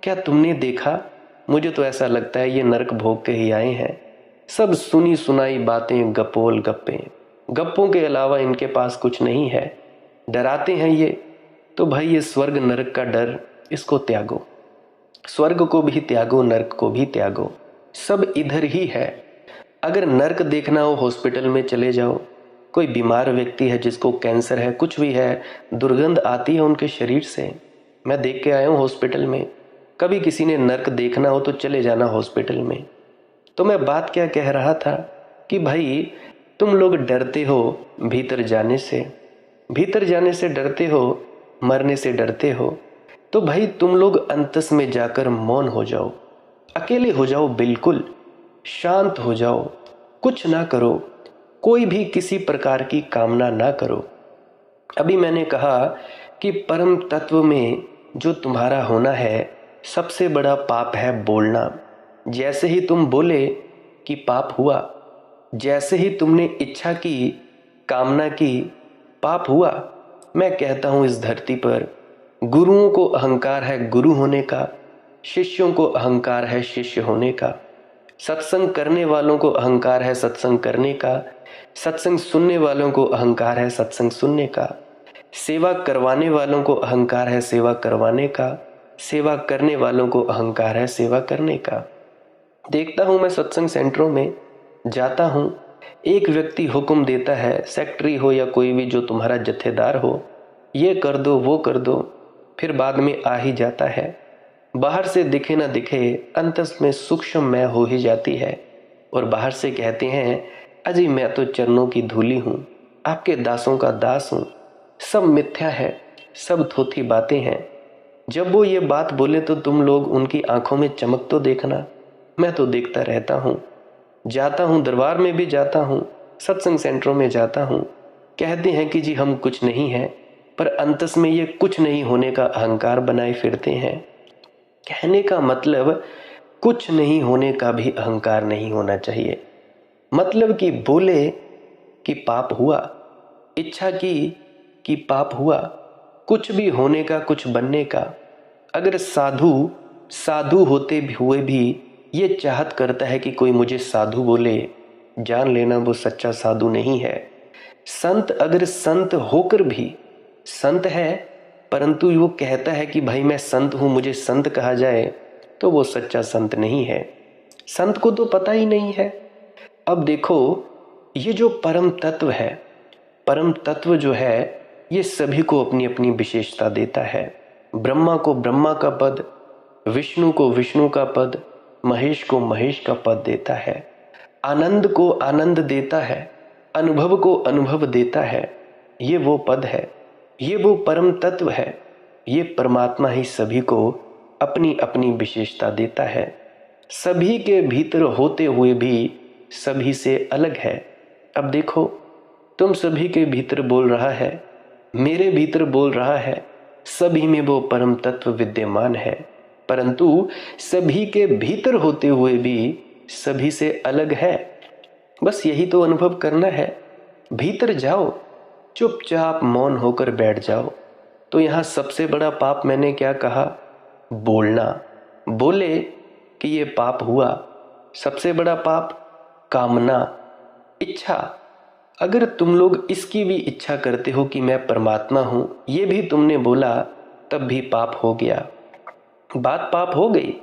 क्या तुमने देखा? मुझे तो ऐसा लगता है ये नरक भोग के ही आए हैं। सब सुनी सुनाई बातें, गपोल गप्पे, गप्पों के अलावा इनके पास कुछ नहीं है। डराते हैं ये। तो भाई ये स्वर्ग नरक का डर, इसको त्यागो। स्वर्ग को भी त्यागो, नरक को भी त्यागो, सब इधर ही है। अगर नरक देखना हो हॉस्पिटल में चले जाओ। कोई बीमार व्यक्ति है जिसको कैंसर है, कुछ भी है, दुर्गंध आती है उनके शरीर से, मैं देख के आया हूँ हॉस्पिटल में। कभी किसी ने नरक देखना हो तो चले जाना हॉस्पिटल में। तो मैं बात क्या कह रहा था कि भाई तुम लोग डरते हो भीतर जाने से, भीतर जाने से डरते हो, मरने से डरते हो। तो भाई तुम लोग अंतस में जाकर मौन हो जाओ, अकेले हो जाओ, बिल्कुल शांत हो जाओ, कुछ ना करो, कोई भी किसी प्रकार की कामना ना करो। अभी मैंने कहा कि परम तत्व में जो तुम्हारा होना है, सबसे बड़ा पाप है बोलना। जैसे ही तुम बोले कि पाप हुआ, जैसे ही तुमने इच्छा की, कामना की, पाप हुआ। मैं कहता हूं इस धरती पर गुरुओं को अहंकार है गुरु होने का, शिष्यों को अहंकार है शिष्य होने का, सत्संग करने वालों को अहंकार है सत्संग करने का, सत्संग सुनने वालों को अहंकार है सत्संग सुनने का, सेवा करवाने वालों को अहंकार है सेवा करवाने का, सेवा करने वालों को अहंकार है सेवा करने का। देखता हूं मैं सत्संग सेंटरों में जाता हूं, एक व्यक्ति हुक्म देता है, सेक्रेटरी हो या कोई भी जो तुम्हारा जत्थेदार हो, ये कर दो वो कर दो, फिर बाद में आ ही जाता है। बाहर से दिखे ना दिखे, अंतस में सूक्ष्म मैं हो ही जाती है। और बाहर से कहते हैं अजी मैं तो चरणों की धूली हूं, आपके दासों का दास हूं, सब मिथ्या है, सब थोथी बातें हैं। जब वो ये बात बोले तो तुम लोग उनकी आंखों में चमक तो देखना। मैं तो देखता रहता हूं, जाता हूं, दरबार में भी जाता हूं, सत्संग सेंटरों में जाता हूं। कहते हैं कि जी हम कुछ नहीं हैं, पर अंतस में ये कुछ नहीं होने का अहंकार बनाए फिरते हैं। कहने का मतलब कुछ नहीं होने का भी अहंकार नहीं होना चाहिए। मतलब कि बोले कि पाप हुआ, इच्छा की कि पाप हुआ, कुछ भी होने का, कुछ बनने का। अगर साधु साधु होते हुए भी ये चाहत करता है कि कोई मुझे साधु बोले, जान लेना वो सच्चा साधु नहीं है। संत अगर संत होकर भी संत है, परंतु वो कहता है कि भाई मैं संत हूं, मुझे संत कहा जाए, तो वो सच्चा संत नहीं है। संत को तो पता ही नहीं है। अब देखो ये जो परम तत्व है, परम तत्व जो है ये सभी को अपनी अपनी विशेषता देता है। ब्रह्मा को ब्रह्मा का पद, विष्णु को विष्णु का पद, महेश को महेश का पद देता है, आनंद को आनंद देता है, अनुभव को अनुभव देता है। ये वो पद है, ये वो परम तत्व है। ये परमात्मा ही सभी को अपनी अपनी विशेषता देता है। सभी के भीतर होते हुए भी सभी से अलग है। अब देखो तुम सभी के भीतर बोल रहा है, मेरे भीतर बोल रहा है, सभी में वो परम तत्व विद्यमान है, परंतु सभी के भीतर होते हुए भी सभी से अलग है। बस यही तो अनुभव करना है। भीतर जाओ, चुपचाप मौन होकर बैठ जाओ। तो यहाँ सबसे बड़ा पाप मैंने क्या कहा? बोलना। बोले कि ये पाप हुआ। सबसे बड़ा पाप कामना, इच्छा। अगर तुम लोग इसकी भी इच्छा करते हो कि मैं परमात्मा हूं, ये भी तुमने बोला, तब भी पाप हो गया। बात पाप हो गई।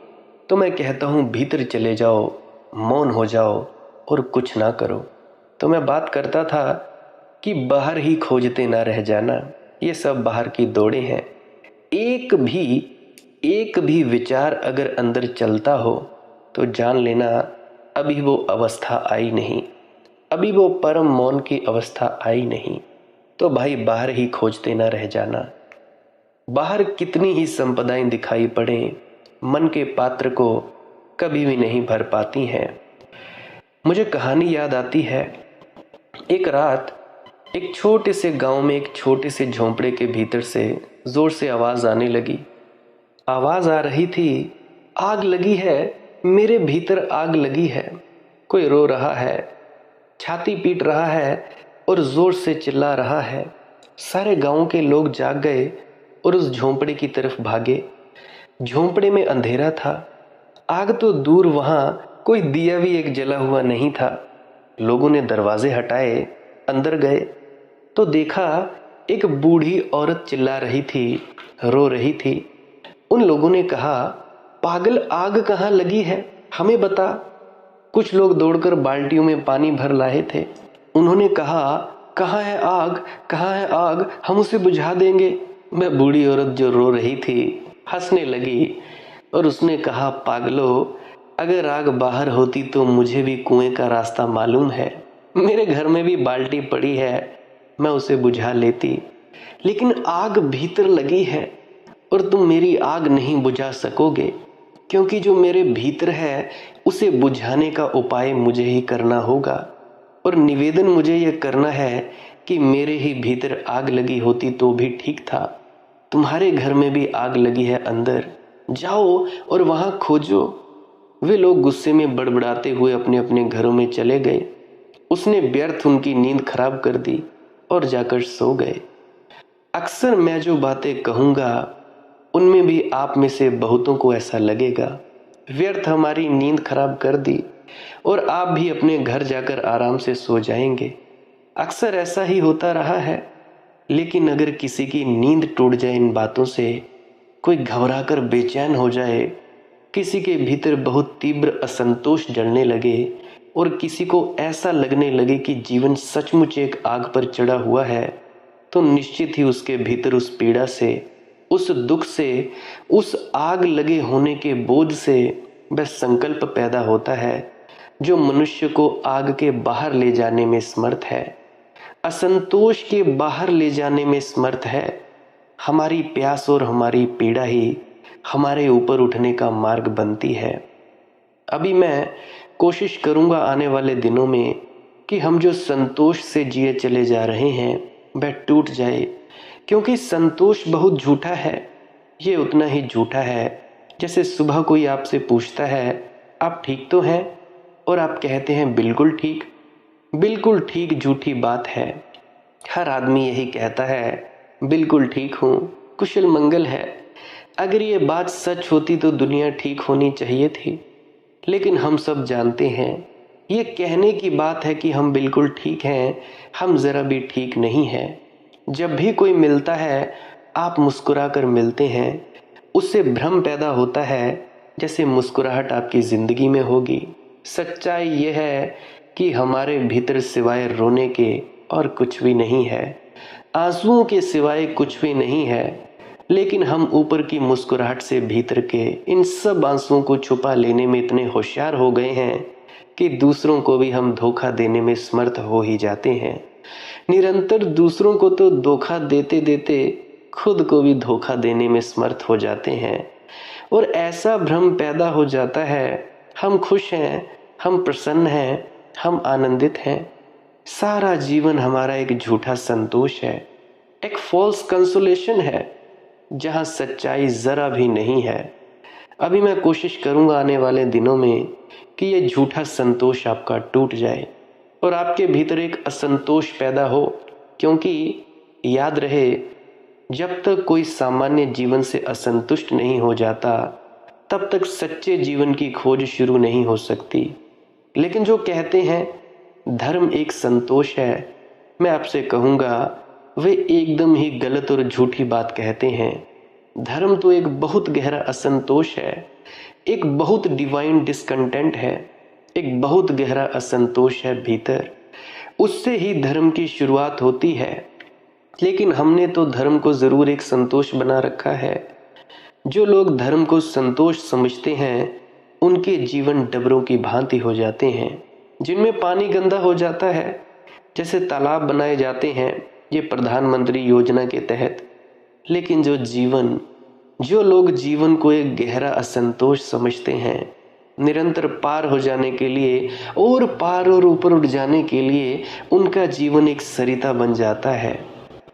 तो मैं कहता हूं भीतर चले जाओ, मौन हो जाओ और कुछ ना करो। तो मैं बात करता था कि बाहर ही खोजते ना रह जाना, ये सब बाहर की दौड़े हैं। एक भी विचार अगर अंदर चलता हो तो जान लेना अभी वो अवस्था आई नहीं, अभी वो परम मौन की अवस्था आई नहीं। तो भाई बाहर ही खोजते ना रह जाना। बाहर कितनी ही संपदाएं दिखाई पड़े, मन के पात्र को कभी भी नहीं भर पाती हैं। मुझे कहानी याद आती है। एक रात एक छोटे से गांव में एक छोटे से झोंपड़े के भीतर से जोर से आवाज आने लगी। आवाज आ रही थी, आग लगी है, मेरे भीतर आग लगी है। कोई रो रहा है, छाती पीट रहा है और जोर से चिल्ला रहा है। सारे गांव के लोग जाग गए और उस झोंपड़े की तरफ भागे। झोंपड़े में अंधेरा था, आग तो दूर, वहां कोई दिया भी एक जला हुआ नहीं था। लोगों ने दरवाजे हटाए, अंदर गए तो देखा एक बूढ़ी औरत चिल्ला रही थी, रो रही थी। उन लोगों ने कहा, पागल, आग कहाँ लगी है, हमें बता। कुछ लोग दौड़कर बाल्टियों में पानी भर लाए थे। उन्होंने कहा, कहाँ है आग, कहाँ है आग, हम उसे बुझा देंगे। वह बूढ़ी औरत जो रो रही थी हंसने लगी और उसने कहा, पागलो, अगर आग बाहर होती तो मुझे भी कुएं का रास्ता मालूम है। मेरे घर में भी बाल्टी पड़ी है, मैं उसे बुझा लेती। लेकिन आग भीतर लगी है और तुम मेरी आग नहीं बुझा सकोगे, क्योंकि जो मेरे भीतर है उसे बुझाने का उपाय मुझे ही करना होगा। और निवेदन मुझे यह करना है कि मेरे ही भीतर आग लगी होती तो भी ठीक था। तुम्हारे घर में भी आग लगी है अंदर, जाओ और वहां खोजो। वे लोग गुस्से में बड़बड़ाते हुए अपने अपने घरों में चले गए। उसने व्यर्थ उनकी नींद खराब कर दी और जाकर सो गए। अक्सर मैं जो बातें कहूँगा उनमें भी आप में से बहुतों को ऐसा लगेगा, व्यर्थ हमारी नींद खराब कर दी और आप भी अपने घर जाकर आराम से सो जाएंगे। अक्सर ऐसा ही होता रहा है। लेकिन अगर किसी की नींद टूट जाए इन बातों से, कोई घबराकर बेचैन हो जाए, किसी के भीतर बहुत तीव्र असंतोष जलने लगे और किसी को ऐसा लगने लगे कि जीवन सचमुच एक आग पर चढ़ा हुआ है, तो निश्चित ही उसके भीतर उस पीड़ा से, उस दुख से, उस आग लगे होने के बोझ से वह संकल्प पैदा होता है जो मनुष्य को आग के बाहर ले जाने में समर्थ है, असंतोष के बाहर ले जाने में समर्थ है। हमारी प्यास और हमारी पीड़ा ही हमारे ऊपर उठने का मार्ग बनती है। अभी मैं कोशिश करूंगा आने वाले दिनों में कि हम जो संतोष से जिए चले जा रहे हैं वह टूट जाए, क्योंकि संतोष बहुत झूठा है। ये उतना ही झूठा है जैसे सुबह कोई आपसे पूछता है, आप ठीक तो हैं, और आप कहते हैं बिल्कुल ठीक। बिल्कुल ठीक झूठी बात है। हर आदमी यही कहता है, बिल्कुल ठीक हूँ, कुशल मंगल है। अगर ये बात सच होती तो दुनिया ठीक होनी चाहिए थी। लेकिन हम सब जानते हैं ये कहने की बात है कि हम बिल्कुल ठीक हैं, हम जरा भी ठीक नहीं हैं। जब भी कोई मिलता है, आप मुस्कुराकर मिलते हैं, उससे भ्रम पैदा होता है जैसे मुस्कुराहट आपकी जिंदगी में होगी। सच्चाई यह है कि हमारे भीतर सिवाय रोने के और कुछ भी नहीं है, आंसुओं के सिवाय कुछ भी नहीं है। लेकिन हम ऊपर की मुस्कुराहट से भीतर के इन सब आंसुओं को छुपा लेने में इतने होशियार हो गए हैं कि दूसरों को भी हम धोखा देने में समर्थ हो ही जाते हैं। निरंतर दूसरों को तो धोखा देते देते खुद को भी धोखा देने में समर्थ हो जाते हैं और ऐसा भ्रम पैदा हो जाता है, हम खुश हैं, हम प्रसन्न हैं, हम आनंदित हैं। सारा जीवन हमारा एक झूठा संतोष है, एक फॉल्स कंसोलेशन है, जहां सच्चाई जरा भी नहीं है। अभी मैं कोशिश करूंगा आने वाले दिनों में कि ये झूठा संतोष आपका टूट जाए और आपके भीतर एक असंतोष पैदा हो, क्योंकि याद रहे, जब तक कोई सामान्य जीवन से असंतुष्ट नहीं हो जाता तब तक सच्चे जीवन की खोज शुरू नहीं हो सकती। लेकिन जो कहते हैं धर्म एक संतोष है, मैं आपसे कहूँगा वे एकदम ही गलत और झूठी बात कहते हैं। धर्म तो एक बहुत गहरा असंतोष है, एक बहुत डिवाइन डिस्कंटेंट है, एक बहुत गहरा असंतोष है भीतर। उससे ही धर्म की शुरुआत होती है। लेकिन हमने तो धर्म को जरूर एक संतोष बना रखा है। जो लोग धर्म को संतोष समझते हैं उनके जीवन डबरों की भांति हो जाते हैं, जिनमें पानी गंदा हो जाता है। जैसे तालाब बनाए जाते हैं ये प्रधानमंत्री योजना के तहत। लेकिन जो लोग जीवन को एक गहरा असंतोष समझते हैं, निरंतर पार हो जाने के लिए और पार और ऊपर उठ जाने के लिए उनका जीवन एक सरिता बन जाता है,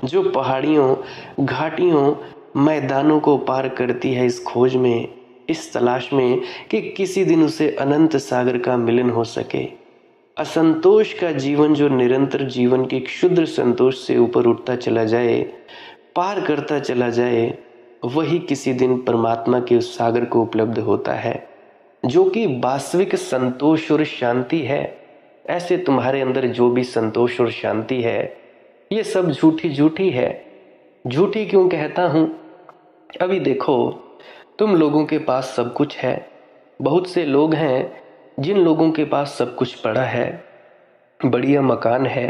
जो पहाड़ियों, घाटियों, मैदानों को पार करती है इस खोज में, इस तलाश में कि किसी दिन उसे अनंत सागर का मिलन हो सके। असंतोष का जीवन जो निरंतर जीवन के क्षुद्र संतोष से ऊपर उठता चला जाए, पार करता चला जाए, वही किसी दिन परमात्मा के उस सागर को उपलब्ध होता है, जो कि वास्तविक संतोष और शांति है। ऐसे तुम्हारे अंदर जो भी संतोष और शांति है, ये सब झूठी झूठी है। झूठी क्यों कहता हूँ? अभी देखो, तुम लोगों के पास सब कुछ है। बहुत से लोग हैं जिन लोगों के पास सब कुछ पड़ा है, बढ़िया मकान है,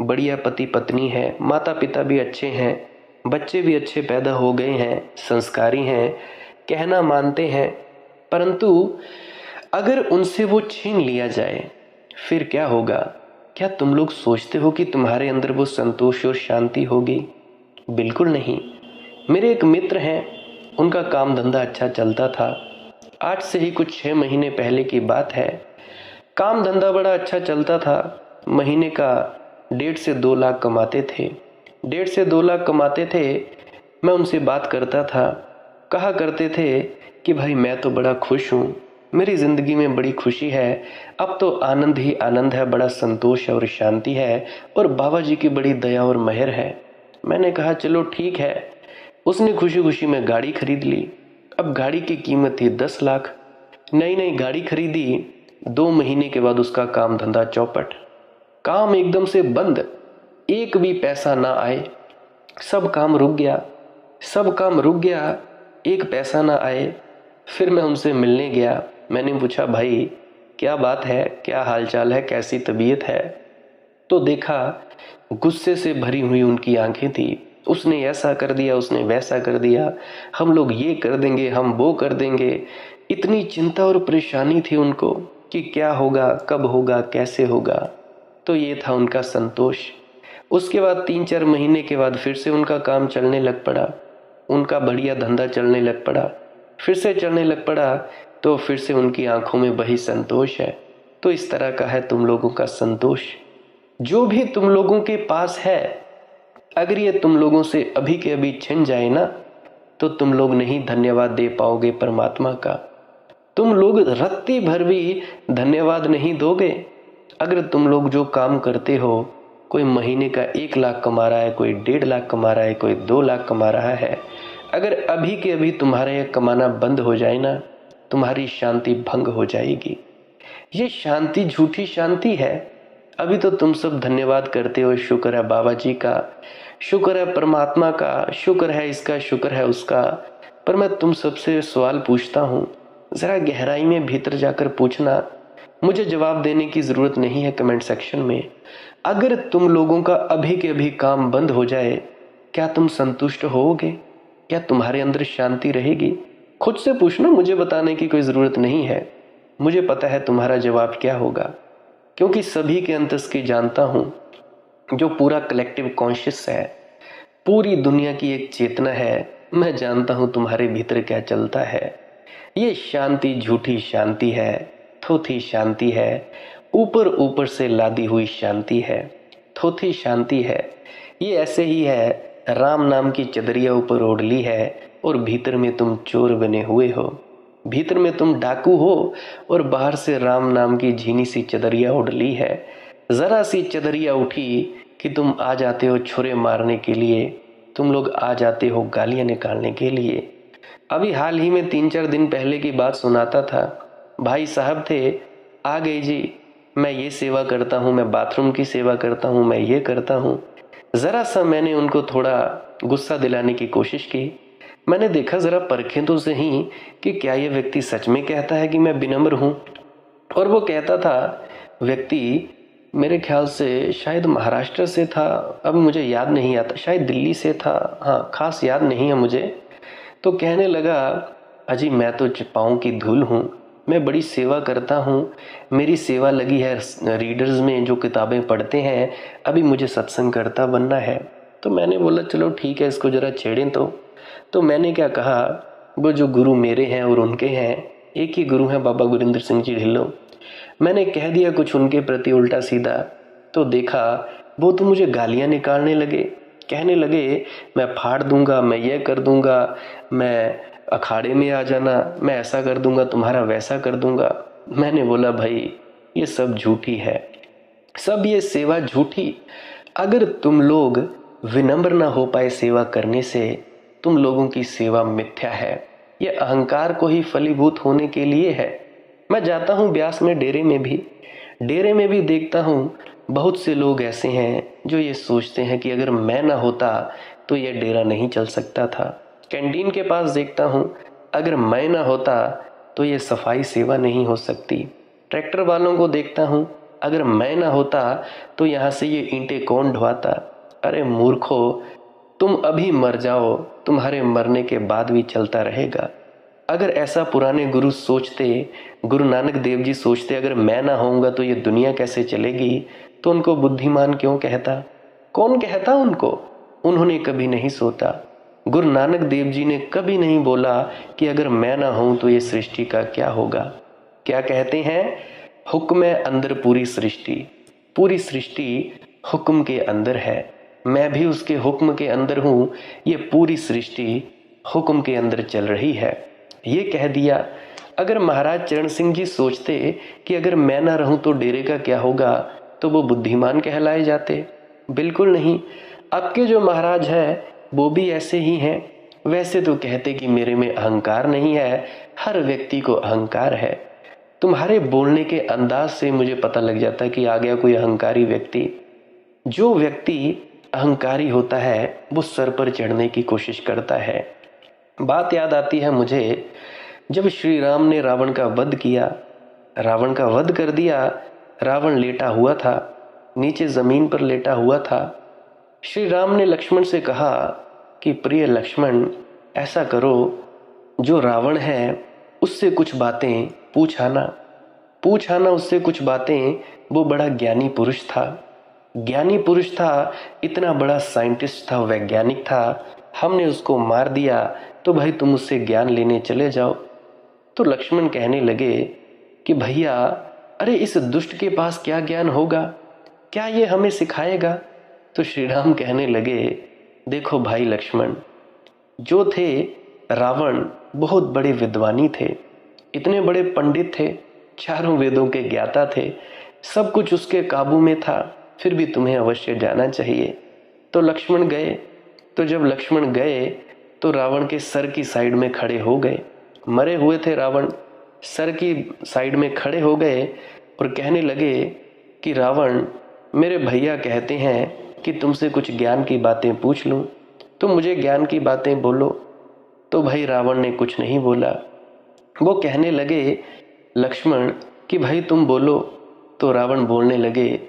बढ़िया पति पत्नी है, माता पिता भी अच्छे हैं, बच्चे भी अच्छे पैदा हो गए हैं, संस्कारी हैं, कहना मानते हैं, परंतु अगर उनसे वो छीन लिया जाए फिर क्या होगा? क्या तुम लोग सोचते हो कि तुम्हारे अंदर वो संतोष और शांति होगी? बिल्कुल नहीं। मेरे एक मित्र हैं, उनका काम धंधा अच्छा चलता था। आज से ही कुछ 6 महीने पहले की बात है। काम धंधा बड़ा अच्छा चलता था, महीने का 1.5 से 2 लाख कमाते थे। 1.5 से 2 लाख कमाते थे। मैं उनसे बात करता था, कहा करते थे कि भाई मैं तो बड़ा खुश हूँ, मेरी ज़िंदगी में बड़ी खुशी है, अब तो आनंद ही आनंद है, बड़ा संतोष है और शांति है, और बाबा जी की बड़ी दया और मेहर है। मैंने कहा चलो ठीक है। उसने खुशी खुशी में गाड़ी खरीद ली। अब गाड़ी की कीमत थी 10 लाख। नई नई गाड़ी खरीदी, 2 महीने के बाद उसका काम धंधा चौपट, काम एकदम से बंद, एक भी पैसा ना आए, सब काम रुक गया, सब काम रुक गया, एक पैसा ना आए। फिर मैं उनसे मिलने गया। मैंने पूछा भाई क्या बात है, क्या हालचाल है, कैसी तबीयत है? तो देखा गुस्से से भरी हुई उनकी आंखें थी। उसने ऐसा कर दिया, उसने वैसा कर दिया, हम लोग ये कर देंगे, हम वो कर देंगे। इतनी चिंता और परेशानी थी उनको कि क्या होगा, कब होगा, कैसे होगा। तो ये था उनका संतोष। उसके बाद 3-4 महीने के बाद फिर से उनका काम चलने लग पड़ा, उनका बढ़िया धंधा चलने लग पड़ा, फिर से चलने लग पड़ा, तो फिर से उनकी आंखों में वही संतोष है। तो इस तरह का है तुम लोगों का संतोष। जो भी तुम लोगों के पास है, अगर ये तुम लोगों से अभी के अभी छिन जाए ना, तो तुम लोग नहीं धन्यवाद दे पाओगे परमात्मा का। तुम लोग रत्ती भर भी धन्यवाद नहीं दोगे। अगर तुम लोग जो काम करते हो, कोई महीने का 1 लाख कमा रहा है, कोई 1.5 लाख कमा रहा है, कोई 2 लाख कमा रहा है, अगर अभी के अभी तुम्हारा यह कमाना बंद हो जाए ना, तुम्हारी शांति भंग हो जाएगी। ये शांति झूठी शांति है। अभी तो तुम सब धन्यवाद करते हो, शुक्र है बाबा जी का, शुक्र है परमात्मा का, शुक्र है इसका, शुक्र है उसका। पर मैं तुम सबसे सवाल पूछता हूँ, ज़रा गहराई में भीतर जाकर पूछना। मुझे जवाब देने की ज़रूरत नहीं है कमेंट सेक्शन में। अगर तुम लोगों का अभी के अभी काम बंद हो जाए, क्या तुम संतुष्ट होगे? क्या तुम्हारे अंदर शांति रहेगी? खुद से पूछना, मुझे बताने की कोई ज़रूरत नहीं है। मुझे पता है तुम्हारा जवाब क्या होगा, क्योंकि सभी के अंतस की जानता हूँ। जो पूरा कलेक्टिव कॉन्शियस है, पूरी दुनिया की एक चेतना है, मैं जानता हूँ तुम्हारे भीतर क्या चलता है। ये शांति झूठी शांति है, थोथी शांति है, ऊपर ऊपर से लादी हुई शांति है, थोथी शांति है। ये ऐसे ही है, राम नाम की चदरिया ऊपर ओढ़ ली है और भीतर में तुम चोर बने हुए हो। भीतर में तुम डाकू हो और बाहर से राम नाम की झीनी सी चदरिया ओढ़ ली है। जरा सी चदरिया उठी कि तुम आ जाते हो छुरे मारने के लिए, तुम लोग आ जाते हो गालियां निकालने के लिए। अभी हाल ही में 3-4 दिन पहले की बात सुनाता था। भाई साहब थे, आ गए जी, मैं ये सेवा करता हूँ, मैं बाथरूम की सेवा करता हूँ, मैं ये करता हूँ। ज़रा सा मैंने उनको थोड़ा गुस्सा दिलाने की कोशिश की। मैंने देखा ज़रा परखें तो सही कि क्या ये व्यक्ति सच में कहता है कि मैं विनम्र हूँ। और वो कहता था, व्यक्ति मेरे ख्याल से शायद महाराष्ट्र से था, अब मुझे याद नहीं आता, शायद दिल्ली से था, हाँ खास याद नहीं है मुझे। तो कहने लगा, अजी मैं तो पाँव की धूल हूँ, मैं बड़ी सेवा करता हूँ, मेरी सेवा लगी है रीडर्स में जो किताबें पढ़ते हैं, अभी मुझे सत्संग करता बनना है। तो मैंने बोला चलो ठीक है, इसको ज़रा छेड़ें। तो मैंने क्या कहा, वो जो गुरु मेरे हैं और उनके हैं, एक ही गुरु हैं बाबा गुरिंदर सिंह जी ढिल्लों। मैंने कह दिया कुछ उनके प्रति उल्टा सीधा, तो देखा वो तो मुझे गालियां निकालने लगे, कहने लगे मैं फाड़ दूंगा, मैं ये कर दूंगा, मैं अखाड़े में आ जाना, मैं ऐसा कर दूंगा, तुम्हारा वैसा कर दूंगा। मैंने बोला भाई ये सब झूठी है, सब ये सेवा झूठी। अगर तुम लोग विनम्र ना हो पाए सेवा करने से, तुम लोगों की सेवा मिथ्या है, ये अहंकार को ही फलीभूत होने के लिए है। मैं जाता हूँ ब्यास में, डेरे में भी देखता हूँ बहुत से लोग ऐसे हैं जो ये सोचते हैं कि अगर मैं ना होता तो ये डेरा नहीं चल सकता था। कैंटीन के पास देखता हूँ, अगर मैं ना होता तो ये सफाई सेवा नहीं हो सकती। ट्रैक्टर वालों को देखता हूँ, अगर मैं ना होता तो यहाँ से ये ईंटें कौन ढोता। अरे मूर्खो, तुम अभी मर जाओ, तुम्हारे मरने के बाद भी चलता रहेगा। अगर ऐसा पुराने गुरु सोचते, गुरु नानक देव जी सोचते अगर मैं ना होऊंगा तो ये दुनिया कैसे चलेगी, तो उनको बुद्धिमान क्यों कहता? कौन कहता उनको? उन्होंने कभी नहीं सोचा। गुरु नानक देव जी ने कभी नहीं बोला कि अगर मैं ना हूं तो ये सृष्टि का क्या होगा। क्या कहते हैं? हुक्म है अंदर पूरी सृष्टि हुक्म के अंदर है, मैं भी उसके हुक्म के अंदर हूं, ये पूरी सृष्टि हुक्म के अंदर चल रही है। ये कह दिया। अगर महाराज चरण सिंह जी सोचते कि अगर मैं ना रहूं तो डेरे का क्या होगा, तो वो बुद्धिमान कहलाए जाते? बिल्कुल नहीं। आपके जो महाराज है वो भी ऐसे ही हैं। वैसे तो कहते कि मेरे में अहंकार नहीं है, हर व्यक्ति को अहंकार है। तुम्हारे बोलने के अंदाज से मुझे पता लग जाता है कि आ गया कोई अहंकारी व्यक्ति। जो व्यक्ति अहंकारी होता है वो सर पर चढ़ने की कोशिश करता है। बात याद आती है मुझे, जब श्री राम ने रावण का वध किया, रावण का वध कर दिया, रावण लेटा हुआ था, नीचे जमीन पर लेटा हुआ था। श्री राम ने लक्ष्मण से कहा कि प्रिय लक्ष्मण, ऐसा करो, जो रावण है उससे कुछ बातें पूछ आना उससे कुछ बातें। वो बड़ा ज्ञानी पुरुष था, इतना बड़ा साइंटिस्ट था, वैज्ञानिक था, हमने उसको मार दिया, तो भाई तुम उससे ज्ञान लेने चले जाओ। तो लक्ष्मण कहने लगे कि भैया, अरे इस दुष्ट के पास क्या ज्ञान होगा, क्या ये हमें सिखाएगा? तो श्री राम कहने लगे, देखो भाई लक्ष्मण, जो थे रावण बहुत बड़े विद्वानी थे, इतने बड़े पंडित थे, चारों वेदों के ज्ञाता थे, सब कुछ उसके काबू में था, फिर भी तुम्हें अवश्य जाना चाहिए। तो लक्ष्मण गए। तो जब लक्ष्मण गए तो रावण के सर की साइड में खड़े हो गए। मरे हुए थे रावण, सर की साइड में खड़े हो गए और कहने लगे कि रावण, मेरे भैया कहते हैं कि तुमसे कुछ ज्ञान की बातें पूछ लूं, तो मुझे ज्ञान की बातें बोलो। तो भाई रावण ने कुछ नहीं बोला। वो कहने लगे लक्ष्मण कि भाई तुम बोलो। तो रावण बोलने लगे,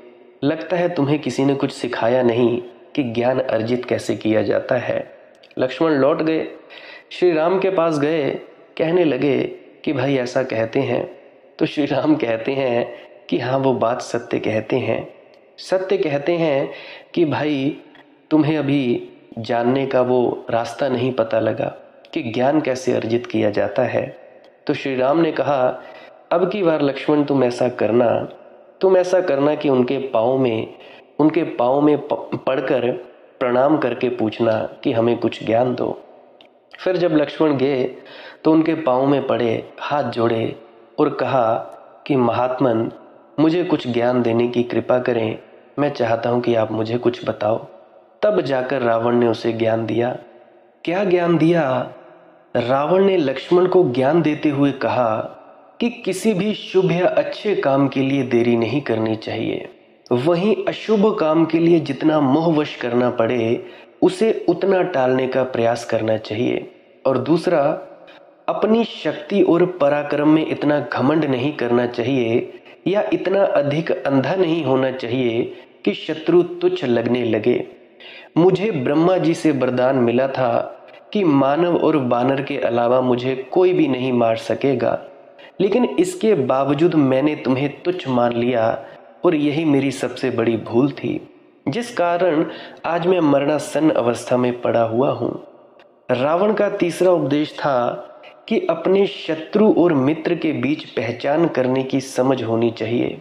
लगता है तुम्हें किसी ने कुछ सिखाया नहीं कि ज्ञान अर्जित कैसे किया जाता है। लक्ष्मण लौट गए, श्री राम के पास गए, कहने लगे कि भाई ऐसा कहते हैं। तो श्री राम कहते हैं कि हाँ, वो बात सत्य कहते हैं कि भाई तुम्हें अभी जानने का वो रास्ता नहीं पता लगा कि ज्ञान कैसे अर्जित किया जाता है। तो श्री राम ने कहा, अब की बार लक्ष्मण तुम ऐसा करना कि उनके पाँव में पड़कर प्रणाम करके पूछना कि हमें कुछ ज्ञान दो। फिर जब लक्ष्मण गए तो उनके पाँव में पड़े, हाथ जोड़े और कहा कि महात्मन, मुझे कुछ ज्ञान देने की कृपा करें, मैं चाहता हूं कि आप मुझे कुछ बताओ। तब जाकर रावण ने उसे ज्ञान दिया। क्या ज्ञान दिया? रावण ने लक्ष्मण को ज्ञान देते हुए कहा कि किसी भी शुभ या अच्छे काम के लिए देरी नहीं करनी चाहिए, वहीं अशुभ काम के लिए जितना मोहवश करना पड़े उसे उतना टालने का प्रयास करना चाहिए। और दूसरा, अपनी शक्ति और पराक्रम में इतना घमंड नहीं करना चाहिए या इतना अधिक अंधा नहीं होना चाहिए कि शत्रु तुच्छ लगने लगे। मुझे ब्रह्मा जी से वरदान मिला था कि मानव और वानर के अलावा मुझे कोई भी नहीं मार सकेगा, लेकिन इसके बावजूद मैंने तुम्हें तुच्छ मान लिया और यही मेरी सबसे बड़ी भूल थी, जिस कारण आज मैं मरणासन्न अवस्था में पड़ा हुआ हूँ। रावण का तीसरा उपदेश था कि अपने शत्रु और मित्र के बीच पहचान करने की समझ होनी चाहिए।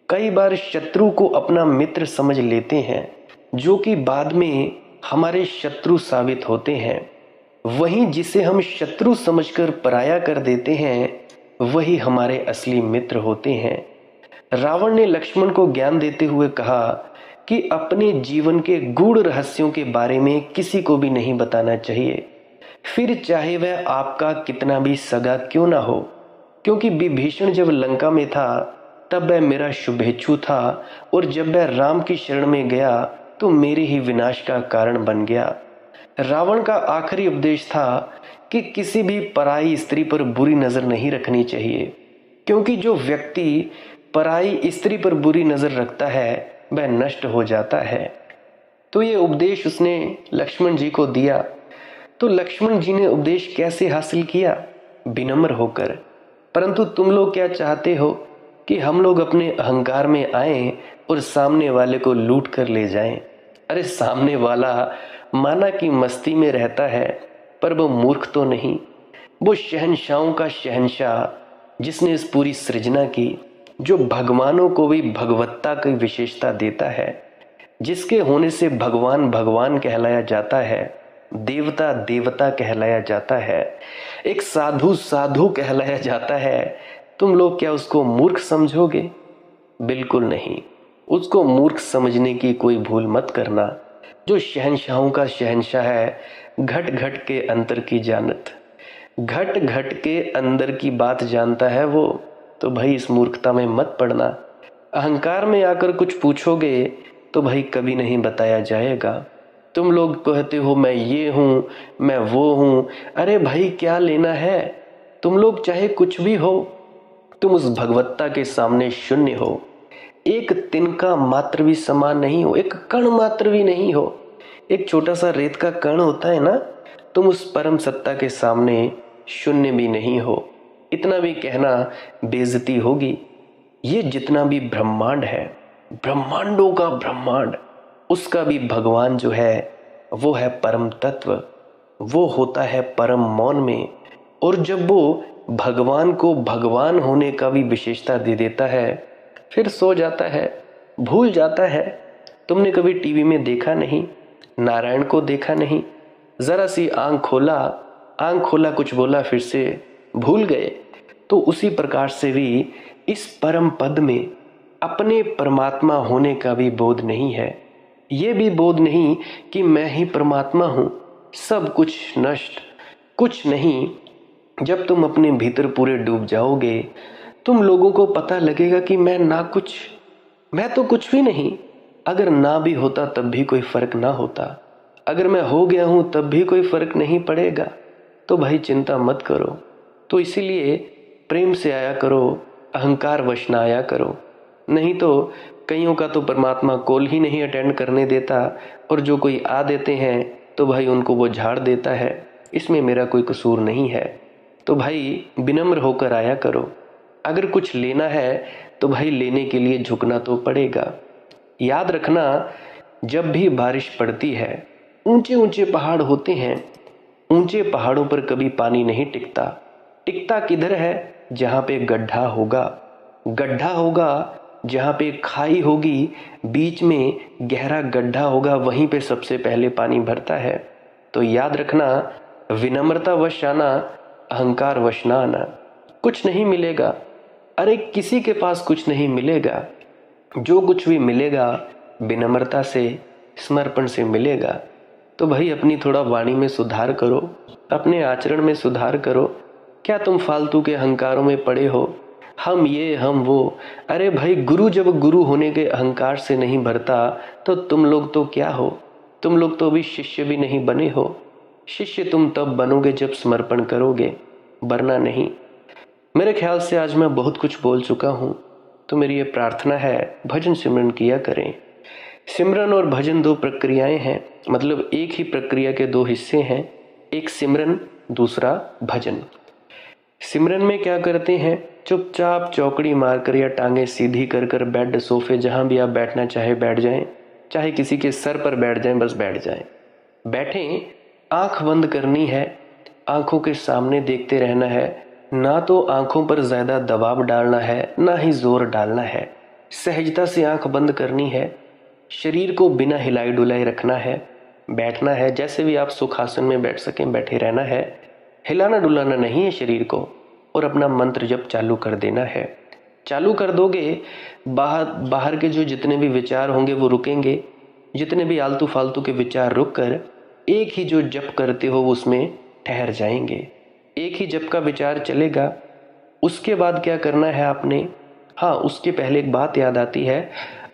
कई बार शत्रु को अपना मित्र समझ लेते हैं, जो कि बाद में हमारे शत्रु साबित होते हैं। वहीं जिसे हम शत्रु समझकर पराया कर देते हैं, वही हमारे असली मित्र होते हैं। रावण ने लक्ष्मण को ज्ञान देते हुए कहा कि अपने जीवन के गूढ़ रहस्यों के बारे में किसी को भी नहीं बताना चाहिए, फिर चाहे वह आपका कितना भी सगा क्यों ना हो। क्योंकि विभीषण जब लंका में था तब वह मेरा शुभेच्छु था, और जब वह राम की शरण में गया तो मेरे ही विनाश का कारण बन गया। रावण का आखिरी उपदेश था कि किसी भी पराई स्त्री पर बुरी नजर नहीं रखनी चाहिए, क्योंकि जो व्यक्ति पराई स्त्री पर बुरी नजर रखता है वह नष्ट हो जाता है। तो ये उपदेश उसने लक्ष्मण जी को दिया। तो लक्ष्मण जी ने उपदेश कैसे हासिल किया? विनम्र होकर। परंतु तुम लोग क्या चाहते हो कि हम लोग अपने अहंकार में आए और सामने वाले को लूट कर ले जाएं। अरे सामने वाला माना कि मस्ती में रहता है, पर वो मूर्ख तो नहीं। वो शहंशाहों का शहंशाह जिसने इस पूरी सृजना की, जो भगवानों को भी भगवत्ता की विशेषता देता है, जिसके होने से भगवान भगवान कहलाया जाता है, देवता देवता कहलाया जाता है, एक साधु साधु कहलाया जाता है। तुम लोग क्या उसको मूर्ख समझोगे? बिल्कुल नहीं। उसको मूर्ख समझने की कोई भूल मत करना। जो शहंशाहों का शहंशाह है, घट घट के अंतर की जानत, घट घट के अंदर की बात जानता है वो। तो भाई इस मूर्खता में मत पड़ना। अहंकार में आकर कुछ पूछोगे तो भाई कभी नहीं बताया जाएगा। तुम लोग कहते हो मैं ये हूं, मैं वो हूं। अरे भाई क्या लेना है? तुम लोग चाहे कुछ भी हो, तुम उस भगवत्ता के सामने शून्य हो। एक तिनका मात्र भी समान नहीं हो, एक कण मात्र भी नहीं हो। एक छोटा सा रेत का कण होता है ना, तुम उस परम सत्ता के सामने शून्य भी नहीं हो। इतना भी कहना बेइज्जती होगी। ये जितना भी ब्रह्मांड है, ब्रह्मांडों का ब्रह्मांड, उसका भी भगवान जो है वो है परम तत्व। वो होता है परम मौन में। और जब वो भगवान को भगवान होने का भी विशेषता दे देता है, फिर सो जाता है, भूल जाता है। तुमने कभी टीवी में देखा नहीं, नारायण को देखा नहीं, जरा सी आंख खोला कुछ बोला, फिर से भूल गए। तो उसी प्रकार से भी इस परम पद में अपने परमात्मा होने का भी बोध नहीं है। ये भी बोध नहीं कि मैं ही परमात्मा हूँ, सब कुछ नष्ट, कुछ नहीं। जब तुम अपने भीतर पूरे डूब जाओगे, तुम लोगों को पता लगेगा कि मैं तो कुछ भी नहीं। अगर ना भी होता तब भी कोई फर्क ना होता, अगर मैं हो गया हूं तब भी कोई फर्क नहीं पड़ेगा। तो भाई चिंता मत करो। तो इसीलिए प्रेम से आया करो, अहंकार वश ना आया करो। नहीं तो कईयों का तो परमात्मा कॉल ही नहीं अटेंड करने देता, और जो कोई आ देते हैं तो भाई उनको वो झाड़ देता है। इसमें मेरा कोई कसूर नहीं है। तो भाई विनम्र होकर आया करो। अगर कुछ लेना है तो भाई लेने के लिए झुकना तो पड़ेगा। याद रखना, जब भी बारिश पड़ती है, ऊंचे ऊंचे पहाड़ होते हैं, ऊंचे पहाड़ों पर कभी पानी नहीं टिकता। टिकता किधर है? जहाँ पे गड्ढा होगा, गड्ढा होगा जहाँ पे खाई होगी, बीच में गहरा गड्ढा होगा, वहीं पे सबसे पहले पानी भरता है। तो याद रखना, विनम्रता वश आना, अहंकार वश ना आना। कुछ नहीं मिलेगा। अरे किसी के पास कुछ नहीं मिलेगा। जो कुछ भी मिलेगा विनम्रता से, समर्पण से मिलेगा। तो भाई अपनी थोड़ा वाणी में सुधार करो, अपने आचरण में सुधार करो। क्या तुम फालतू के अहंकारों में पड़े हो? हम ये हम वो। अरे भाई गुरु जब गुरु होने के अहंकार से नहीं भरता तो तुम लोग तो क्या हो? तुम लोग तो अभी शिष्य भी नहीं बने हो। शिष्य तुम तब बनोगे जब समर्पण करोगे, वरना नहीं। मेरे ख्याल से आज मैं बहुत कुछ बोल चुका हूँ। तो मेरी ये प्रार्थना है, भजन सिमरन किया करें। सिमरन और भजन दो प्रक्रियाएं हैं, मतलब एक ही प्रक्रिया के दो हिस्से हैं। एक सिमरन, दूसरा भजन। सिमरन में क्या करते हैं? चुपचाप चौकड़ी मारकर या टांगे सीधी कर कर बेड, सोफे, जहां भी आप बैठना चाहे बैठ जाएं, चाहे किसी के सर पर बैठ जाएं, बस बैठ जाएं। बैठें, आंख बंद करनी है, आंखों के सामने देखते रहना है। ना तो आंखों पर ज़्यादा दबाव डालना है, ना ही जोर डालना है। सहजता से आंख बंद करनी है। शरीर को बिना हिलाई डुलाई रखना है। बैठना है, जैसे भी आप सुखासन में बैठ सकें बैठे रहना है। हिलाना डुलाना नहीं है शरीर को। और अपना मंत्र जप चालू कर देना है। चालू कर दोगे, बाहर के जो जितने भी विचार होंगे वो रुकेंगे। जितने भी आलतू फालतू के विचार रुक कर एक ही जो जप करते हो उसमें ठहर जाएंगे। एक ही जप का विचार चलेगा। उसके बाद क्या करना है आपने? हाँ, उसके पहले एक बात याद आती है।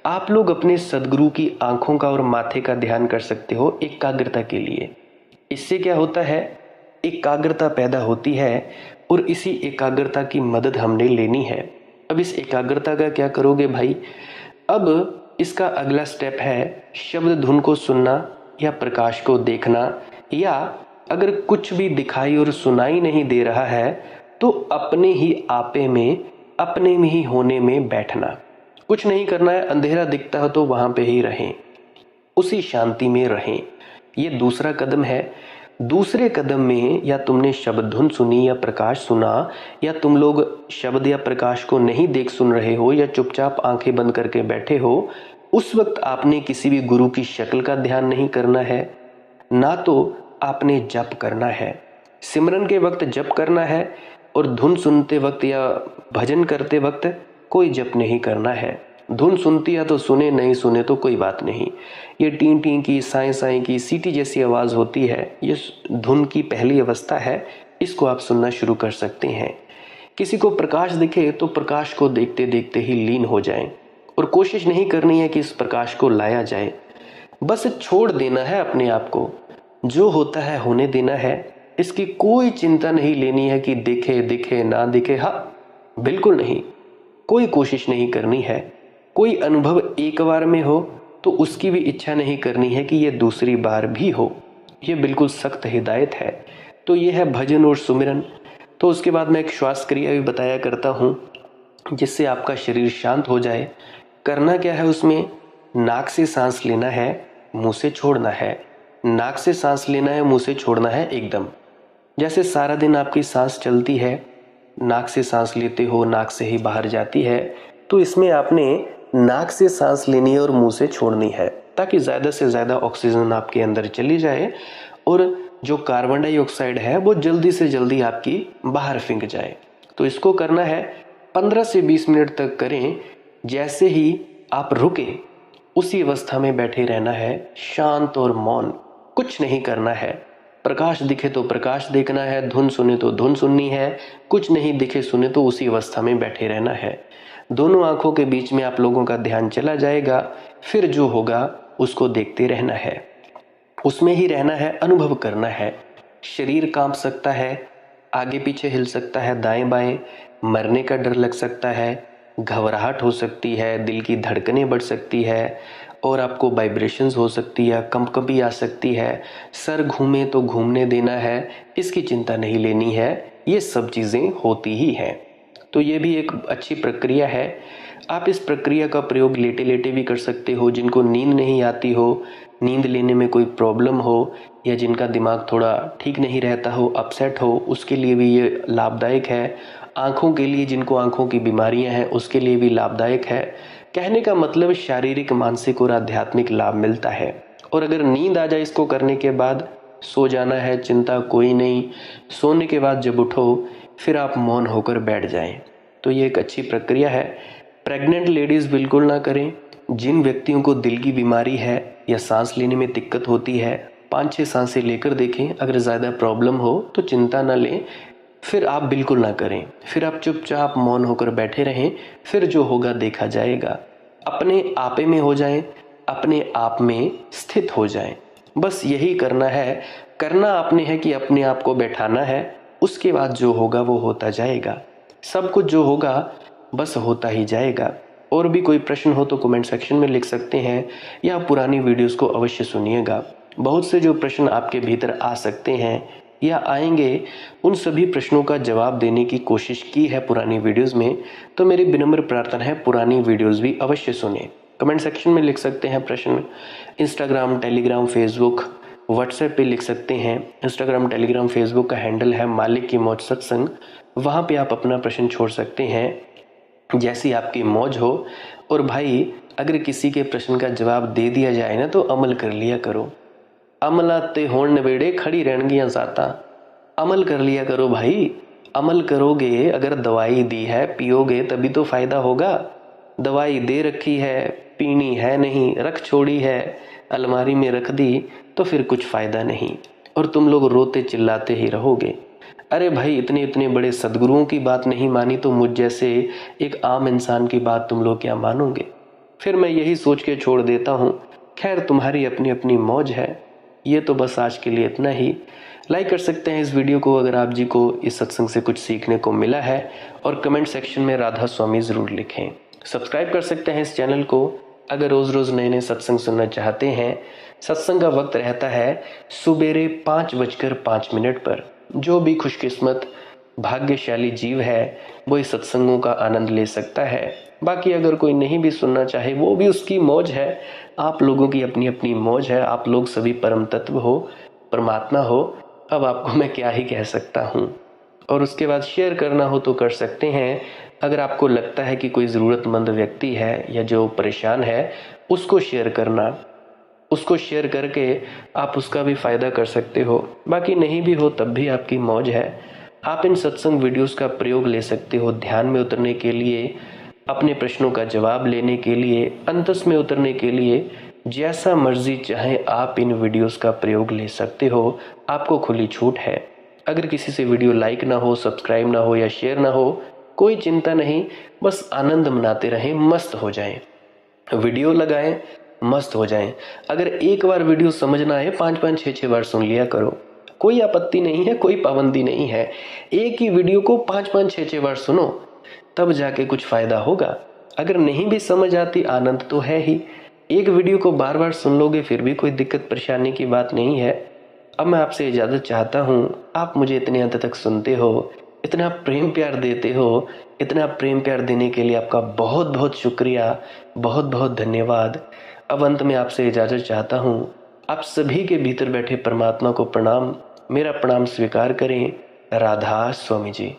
आप लोग अपने सदगुरु की आंखों का और माथे का ध्यान कर सकते हो एकाग्रता के लिए। इससे क्या होता है, एकाग्रता पैदा होती है और इसी एकाग्रता की मदद हमने लेनी है। अब इस एकाग्रता का क्या करोगे भाई? अब इसका अगला स्टेप है शब्द धुन को सुनना या प्रकाश को देखना, या अगर कुछ भी दिखाई और सुनाई नहीं दे रहा है तो अपने ही आपे में, अपने में ही होने में बैठना। कुछ नहीं करना है। अंधेरा दिखता हो तो वहां पे ही रहें, उसी शांति में रहें। ये दूसरा कदम है। दूसरे कदम में या तुमने शब्द धुन सुनी या प्रकाश सुना, या तुम लोग शब्द या प्रकाश को नहीं देख सुन रहे हो या चुपचाप आंखें बंद करके बैठे हो, उस वक्त आपने किसी भी गुरु की शक्ल का ध्यान नहीं करना है, ना तो आपने जप करना है। सिमरन के वक्त जप करना है और धुन सुनते वक्त या भजन करते वक्त कोई जप नहीं करना है। धुन सुनती है तो सुने, नहीं सुने तो कोई बात नहीं। ये टीं टीं की, साएं साएं की, सीटी जैसी आवाज़ होती है, ये धुन की पहली अवस्था है। इसको आप सुनना शुरू कर सकते हैं। किसी को प्रकाश दिखे तो प्रकाश को देखते देखते ही लीन हो जाएं और कोशिश नहीं करनी है कि इस प्रकाश को लाया जाए। बस छोड़ देना है अपने आप को। जो होता है होने देना है। इसकी कोई चिंता नहीं लेनी है कि दिखे दिखे ना दिखे। हाँ, बिल्कुल नहीं। कोई कोशिश नहीं करनी है। कोई अनुभव एक बार में हो तो उसकी भी इच्छा नहीं करनी है कि ये दूसरी बार भी हो। ये बिल्कुल सख्त हिदायत है। तो ये है भजन और सुमिरन। तो उसके बाद मैं एक श्वास क्रिया भी बताया करता हूँ जिससे आपका शरीर शांत हो जाए। करना क्या है उसमें? नाक से सांस लेना है, मुंह से छोड़ना है। नाक से सांस लेना है, मुंह से छोड़ना है एकदम। जैसे सारा दिन आपकी सांस चलती है, नाक से सांस लेते हो, नाक से ही बाहर जाती है, तो इसमें आपने नाक से सांस लेनी है और मुंह से छोड़नी है, ताकि ज़्यादा से ज़्यादा ऑक्सीजन आपके अंदर चली जाए और जो कार्बन डाइऑक्साइड है वो जल्दी से जल्दी आपकी बाहर फेंक जाए। तो इसको करना है 15 से 20 मिनट तक करें। जैसे ही आप रुके उसी अवस्था में बैठे रहना है, शांत और मौन। कुछ नहीं करना है। प्रकाश दिखे तो प्रकाश देखना है, धुन सुने तो धुन सुननी है, कुछ नहीं दिखे सुने तो उसी अवस्था में बैठे रहना है। दोनों आंखों के बीच में आप लोगों का ध्यान चला जाएगा। फिर जो होगा उसको देखते रहना है, उसमें ही रहना है, अनुभव करना है। शरीर कांप सकता है, आगे पीछे हिल सकता है, दाएं बाएं, मरने का डर लग सकता है, घबराहट हो सकती है, दिल की धड़कनें बढ़ सकती है और आपको वाइब्रेशंस हो सकती है, कंपकंपी आ सकती है, सर घूमे तो घूमने देना है, इसकी चिंता नहीं लेनी है। ये सब चीज़ें होती ही हैं। तो ये भी एक अच्छी प्रक्रिया है। आप इस प्रक्रिया का प्रयोग लेटे लेटे भी कर सकते हो। जिनको नींद नहीं आती हो, नींद लेने में कोई प्रॉब्लम हो, या जिनका दिमाग थोड़ा ठीक नहीं रहता हो, अपसेट हो, उसके लिए भी ये लाभदायक है। आँखों के लिए, जिनको आँखों की बीमारियां हैं, उसके लिए भी लाभदायक है। कहने का मतलब शारीरिक, मानसिक और आध्यात्मिक लाभ मिलता है। और अगर नींद आ जाए इसको करने के बाद, सो जाना है, चिंता कोई नहीं। सोने के बाद जब उठो फिर आप मौन होकर बैठ जाएं। तो ये एक अच्छी प्रक्रिया है। प्रेग्नेंट लेडीज़ बिल्कुल ना करें। जिन व्यक्तियों को दिल की बीमारी है या सांस लेने में दिक्कत होती है, 5-6 सांसें लेकर देखें। अगर ज़्यादा प्रॉब्लम हो तो चिंता ना लें, फिर आप बिल्कुल ना करें। फिर आप चुपचाप मौन होकर बैठे रहें। फिर जो होगा देखा जाएगा। अपने आपे में हो जाएं, अपने आप में स्थित हो जाएं। बस यही करना है। करना आपने है कि अपने आप को बैठाना है। उसके बाद जो होगा वो होता जाएगा। सब कुछ जो होगा बस होता ही जाएगा। और भी कोई प्रश्न हो तो कमेंट सेक्शन में लिख सकते हैं, या पुरानी वीडियोस को अवश्य सुनिएगा। बहुत से जो प्रश्न आपके भीतर आ सकते हैं या आएंगे, उन सभी प्रश्नों का जवाब देने की कोशिश की है पुरानी वीडियोस में। तो मेरी विनम्र प्रार्थना है पुरानी वीडियोस भी अवश्य सुनें। कमेंट सेक्शन में लिख सकते हैं प्रश्न। इंस्टाग्राम, टेलीग्राम, फेसबुक व्हाट्सएप पे लिख सकते हैं। इंस्टाग्राम, टेलीग्राम, फेसबुक का हैंडल है मालिक की मौज सत्संग। वहाँ पे आप अपना प्रश्न छोड़ सकते हैं जैसी आपकी मौज हो। और भाई अगर किसी के प्रश्न का जवाब दे दिया जाए ना तो अमल कर लिया करो। अमला ते होण नवेड़े खड़ी रहनगियां जाता। अमल कर लिया करो भाई। अमल करोगे, अगर दवाई दी है पियोगे तभी तो फायदा होगा। दवाई दे रखी है, पीनी है नहीं, रख छोड़ी है, अलमारी में रख दी तो फिर कुछ फायदा नहीं और तुम लोग रोते चिल्लाते ही रहोगे। अरे भाई इतने इतने बड़े सदगुरुओं की बात नहीं मानी तो मुझ जैसे एक आम इंसान की बात तुम लोग क्या मानोगे? फिर मैं यही सोच के छोड़ देता हूँ। खैर तुम्हारी अपनी अपनी मौज है। ये तो बस आज के लिए इतना ही। लाइक कर सकते हैं इस वीडियो को अगर आप जी को इस सत्संग से कुछ सीखने को मिला है और कमेंट सेक्शन में राधा स्वामी ज़रूर लिखें। सब्सक्राइब कर सकते हैं इस चैनल को अगर रोज़ रोज़ नए नए सत्संग सुनना चाहते हैं। सत्संग का वक्त रहता है सुबेरे 5:05 पर। जो भी खुशकिस्मत भाग्यशाली जीव है वो इस सत्संगों का आनंद ले सकता है। बाकी अगर कोई नहीं भी सुनना चाहे वो भी उसकी मौज है। आप लोगों की अपनी अपनी मौज है। आप लोग सभी परम तत्व हो, परमात्मा हो। अब आपको मैं क्या ही कह सकता हूँ। और उसके बाद शेयर करना हो तो कर सकते हैं। अगर आपको लगता है कि कोई ज़रूरतमंद व्यक्ति है या जो परेशान है उसको शेयर करना, उसको शेयर करके आप उसका भी फ़ायदा कर सकते हो। बाकी नहीं भी हो तब भी आपकी मौज है। आप इन सत्संग वीडियोस का प्रयोग ले सकते हो ध्यान में उतरने के लिए, अपने प्रश्नों का जवाब लेने के लिए, अंतस में उतरने के लिए। जैसा मर्जी चाहे आप इन वीडियोस का प्रयोग ले सकते हो। आपको खुली छूट है। अगर किसी से वीडियो लाइक ना हो, सब्सक्राइब ना हो या शेयर ना हो, कोई चिंता नहीं। बस आनंद मनाते रहें, मस्त हो जाएं। वीडियो लगाएं, मस्त हो जाएं। अगर एक बार वीडियो समझ ना आए 5-5, 6-6 बार सुन लिया करो। कोई आपत्ति नहीं है, कोई पाबंदी नहीं है। एक ही वीडियो को 5-5, 6-6 बार सुनो तब जाके कुछ फायदा होगा। अगर नहीं भी समझ आती आनंद तो है ही। एक वीडियो को बार बार सुन लोगे फिर भी कोई दिक्कत परेशानी की बात नहीं है। अब मैं आपसे इजाज़त चाहता हूँ। आप मुझे इतने अंत तक सुनते हो, इतना प्रेम प्यार देते हो। इतना प्रेम प्यार देने के लिए आपका बहुत बहुत शुक्रिया, बहुत बहुत धन्यवाद। अब अंत में आपसे इजाज़त चाहता हूँ। आप सभी के भीतर बैठे परमात्मा को प्रणाम, मेरा प्रणाम स्वीकार करें। राधा स्वामी जी।